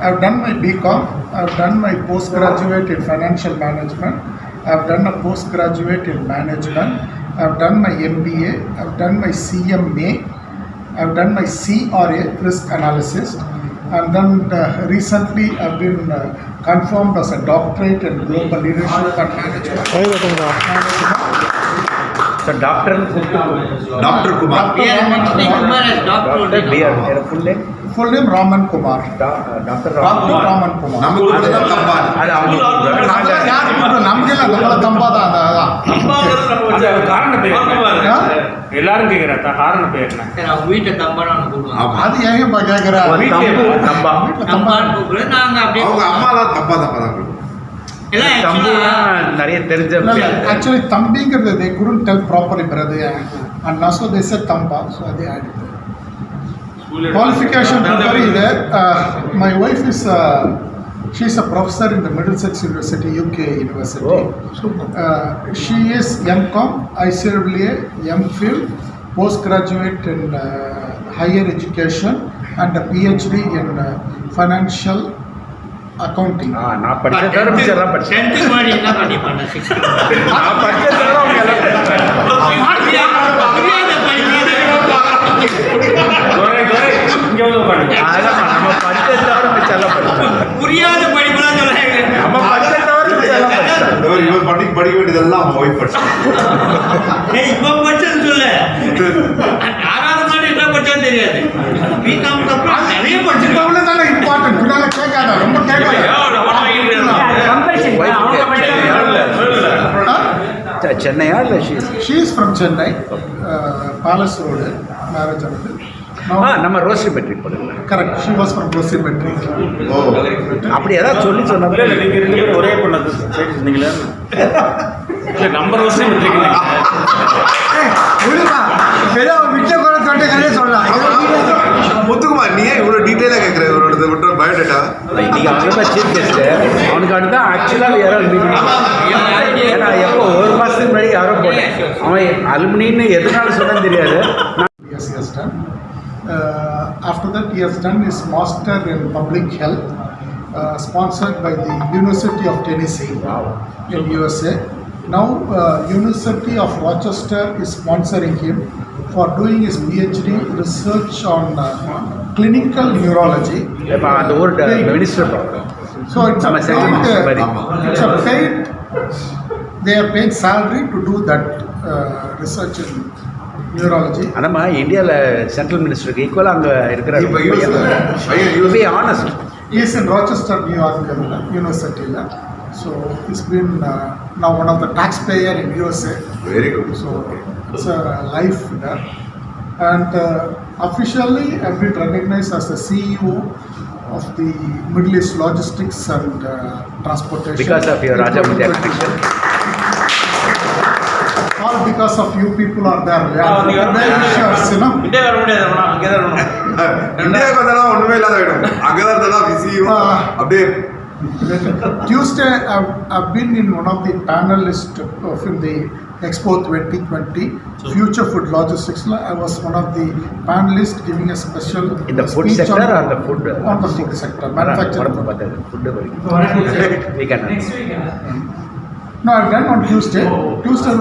Speaker 16: I've done my BCom, I've done my postgraduate in financial management, I've done a postgraduate in management, I've done my MBA, I've done my CMA, I've done my CRA, risk analysis, and then recently I've been confirmed as a doctorate in global leadership and management.
Speaker 7: So Dr. Kumar.
Speaker 16: Full name Raman Kumar.
Speaker 7: Dr.
Speaker 16: Raman Kumar.
Speaker 9: எல்லாரும் கேக்குறா காரண பேர் என்ன?
Speaker 10: வீட்டை தம்பான்னு கூப்பிடுவாங்க.
Speaker 16: அது ஏங்கப்பா கேட்குறா?
Speaker 10: தம்பான்னு கூப்பிடுறது நாங்கள் அப்படியே
Speaker 11: அவங்க அம்மாலாம் தப்பா தான்
Speaker 7: நிறைய தெரிஞ்ச
Speaker 16: ஆக்சுவலி தம்பிங்கிறது they couldn't tell properly brother and also they said தம்பா, so they added qualification ಇದೆ. My wife is she's a professor in the Middlesex University, UK University. She is MCom, ICAA, MPhil, postgraduate in higher education and a PhD in financial accounting.
Speaker 7: நான் படிச்சதோட மிச்சம் படிச்சேன்.
Speaker 10: 10th மாதிரி என்ன பண்ணிப்பாங்க? 6th
Speaker 7: நான் படிச்சதோட அவங்க எல்லாம் நம்ம படிச்சதோட மிச்சம் எல்லாம் படிச்சோம்.
Speaker 10: புரியாத படிப்புலாம் சொல்றாங்க.
Speaker 7: நம்ம படிச்சதோட மிச்சம் எல்லாம் படிச்சோம்.
Speaker 11: இவன் படிக்க வேண்டியதெல்லாம் அவன் ஒய்ஃப் படிச்சான்.
Speaker 10: இப்போ படிச்சது சொல்ல 6வது மாதிரி என்ன படிச்சான்னு தெரியாது. பிகாம் அப்புறம் நிறைய படிச்சிருக்காங்க.
Speaker 16: தானே இம்பார்ட்டன்ட். பின்னால கேட்காத, ரொம்ப கேட்காத.
Speaker 7: சென்னையா இல்லை?
Speaker 16: She is from Chennai, Palace Road, marriage ஆனது.
Speaker 7: நம்ம ரோஸ்ரி மெட்ரிக் போடுங்க.
Speaker 16: Correct, she was from Rossi Metric.
Speaker 7: அப்படி ஏதாவது சொல்லி சொன்னாங்க.
Speaker 9: நீங்க ரெண்டு பேரும் ஒரே பொண்ணு சொன்னீங்களா? இல்ல நம்ம ரோஸ்ரி மெட்ரிக்
Speaker 11: முத்துக்குமார், நீ ஏன் இவ்வளோ டீட்டெயிலாக கேட்குற? இவரோட பயோடேட்டா
Speaker 7: இன்னைக்கு அவன் சீஃப் கெஸ்ட். அவனுக்கு அடுத்து ஆக்சுவலாக யாரோ ஏன்னா எப்போ ஒரு மாதத்துக்கு முன்னாடி யாரோ போட்டேன். அவன் அலுமினின்னு எதனால சொன்னு தெரியாது.
Speaker 16: Yes, he has done. After that, he has done his master in public health, sponsored by the University of Tennessee in USA. Now, University of Rochester is sponsoring him for doing his PhD research on clinical neurology.
Speaker 7: அந்த ஒரு minister
Speaker 16: So it's a paid, they are paid salary to do that research in neurology.
Speaker 7: நம்ம இந்தியாவில் central மினிஸ்டருக்கு ஈக்குவலாக அங்கே இருக்கிற honest.
Speaker 16: He is in Rochester, New York University. So he's been now one of the taxpayer in USA.
Speaker 11: Very good.
Speaker 16: So it's a life there. And officially I've been recognized as the CEO of the Middle East Logistics and Transportation.
Speaker 7: Because of your Rajamundya connection.
Speaker 16: All because of you people are there.
Speaker 1: India வர முடியாது, அங்கே தான் வரணும்.
Speaker 11: இந்தியாவுக்கு வந்தாலும் ஒன்றுமே இல்லாத ஆகிடும். அங்கே தான் இருந்தாலும் விசியும் அப்படியே.
Speaker 16: Tuesday, I've been in one of the panelists in the Expo 2020, Future Food Logistics. I was one of the panelists giving a special
Speaker 7: in the food sector or the food?
Speaker 16: On the food sector, manufacturing.
Speaker 7: Food. We can. Next week.
Speaker 16: No, I've done on Tuesday. Tuesday,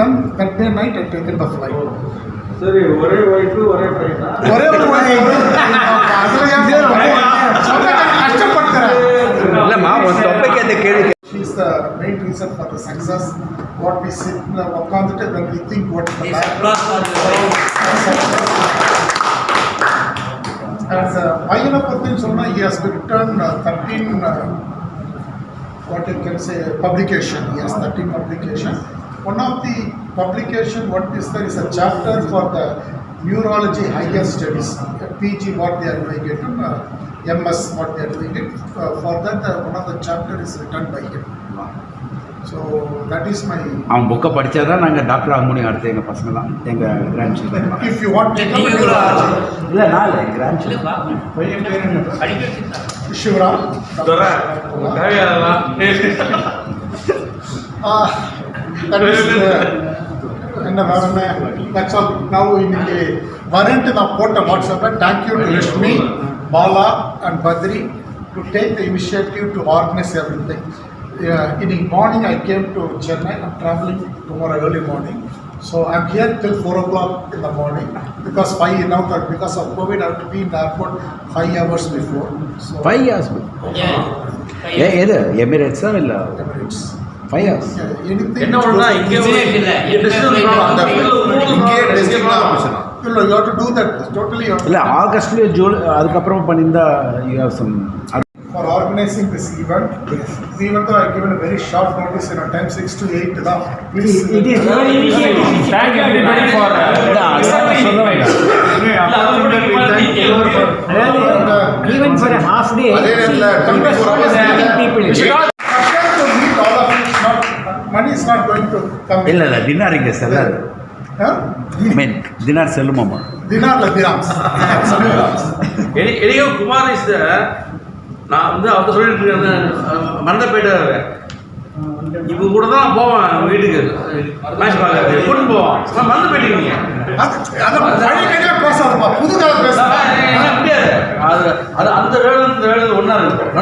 Speaker 16: then that day night I've taken the flight.
Speaker 15: சரி ஒரே wife ஒரே பையனா
Speaker 16: ஒரே ஒரு கஷ்டப்படுத்துறேன்
Speaker 7: இல்லைம்மா உன் தொப்பைக்கு அந்த கேள்வி
Speaker 16: She is the main reason for the success. What we sit உட்காந்துட்டு when we think what is the and பையனை பற்றி சொன்னால் he has written 13 what you can say publication. He has 13 publication. One of the publication what is there is a chapter for the neurology higher studies, PG what they are doing it, MS what they are doing it. For that one of the chapter is written by him. So that is my.
Speaker 7: அவன் புக்கை படித்தா தான் நாங்கள் doctor ஆக முடியும் அடுத்து எங்கள் பசங்களாம் எங்கள் grandchildren.
Speaker 16: If you want to
Speaker 7: இல்லை நான் இல்லை grandchildren.
Speaker 16: Shivram. That is என்ன வேணுமே that's all. Now இன்னைக்கு வரேன்ட்டு நான் போட்ட வாட்ஸ்அப்பில் thank you to Rashmi, Bala and Badri to take the initiative to organize everything. In the morning I came to Chennai. I'm traveling tomorrow early morning. So I'm here till 4 o'clock in the morning because because of COVID I have to be in the airport 5 hours before. So
Speaker 7: 5 hours? எது எமிரேட்ஸா இல்லை
Speaker 16: Emirates.
Speaker 7: 5 hours?
Speaker 16: Anything.
Speaker 1: என்ன ஒன்றா இங்கே
Speaker 16: You have to do that totally.
Speaker 7: இல்லை ஆகஸ்ட்லேயே அதுக்கப்புறம் பண்ணியிருந்தா you have some.
Speaker 16: For organizing this event, even though I given a very short notice, time 6 to 8, please.
Speaker 7: It is your initiative.
Speaker 9: Thank you everybody for
Speaker 7: even for a half day. People.
Speaker 16: Money is not going to come.
Speaker 7: இல்லை dinar இங்கே செல்லாது. மீன் dinar செல்லுமாம்மா.
Speaker 16: Dinar dirhams.
Speaker 1: எனியோ Kumar is நான் வந்து அவங்க சொல்லிட்டு இருக்கேன் மறந்த போயிட்டாரு. இப்போ கூட தான் நான் போவேன் வீட்டுக்கு மேட்ச் பார்க்கறது கூட்டு போவோம். மறந்து போயிட்டீங்க.
Speaker 16: புது காலம் பேச
Speaker 1: முடியாது. அது அந்த வேலை ஒன்றா இருக்கும்.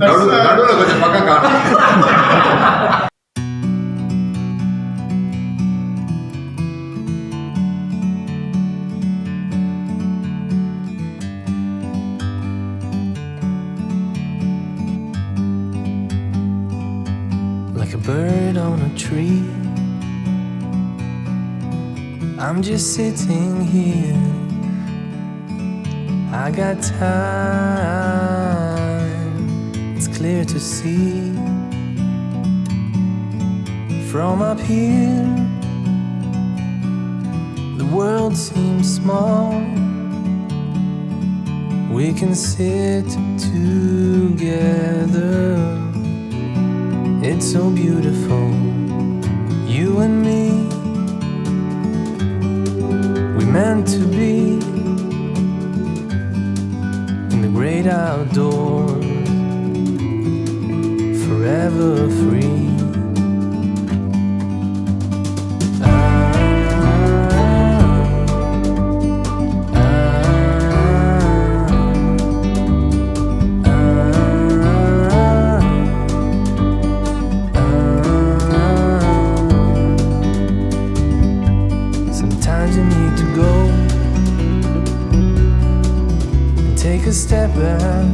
Speaker 1: நடுவில்
Speaker 11: கொஞ்சம் பக்கம் காணும்.
Speaker 17: Like a bird on a tree, I'm just sitting here. I got time, it's clear to see. From up here, the world seems small. We can sit together. It's so beautiful, you and me. We meant to be in the great outdoors, forever free. Sometimes you need to go and take a step back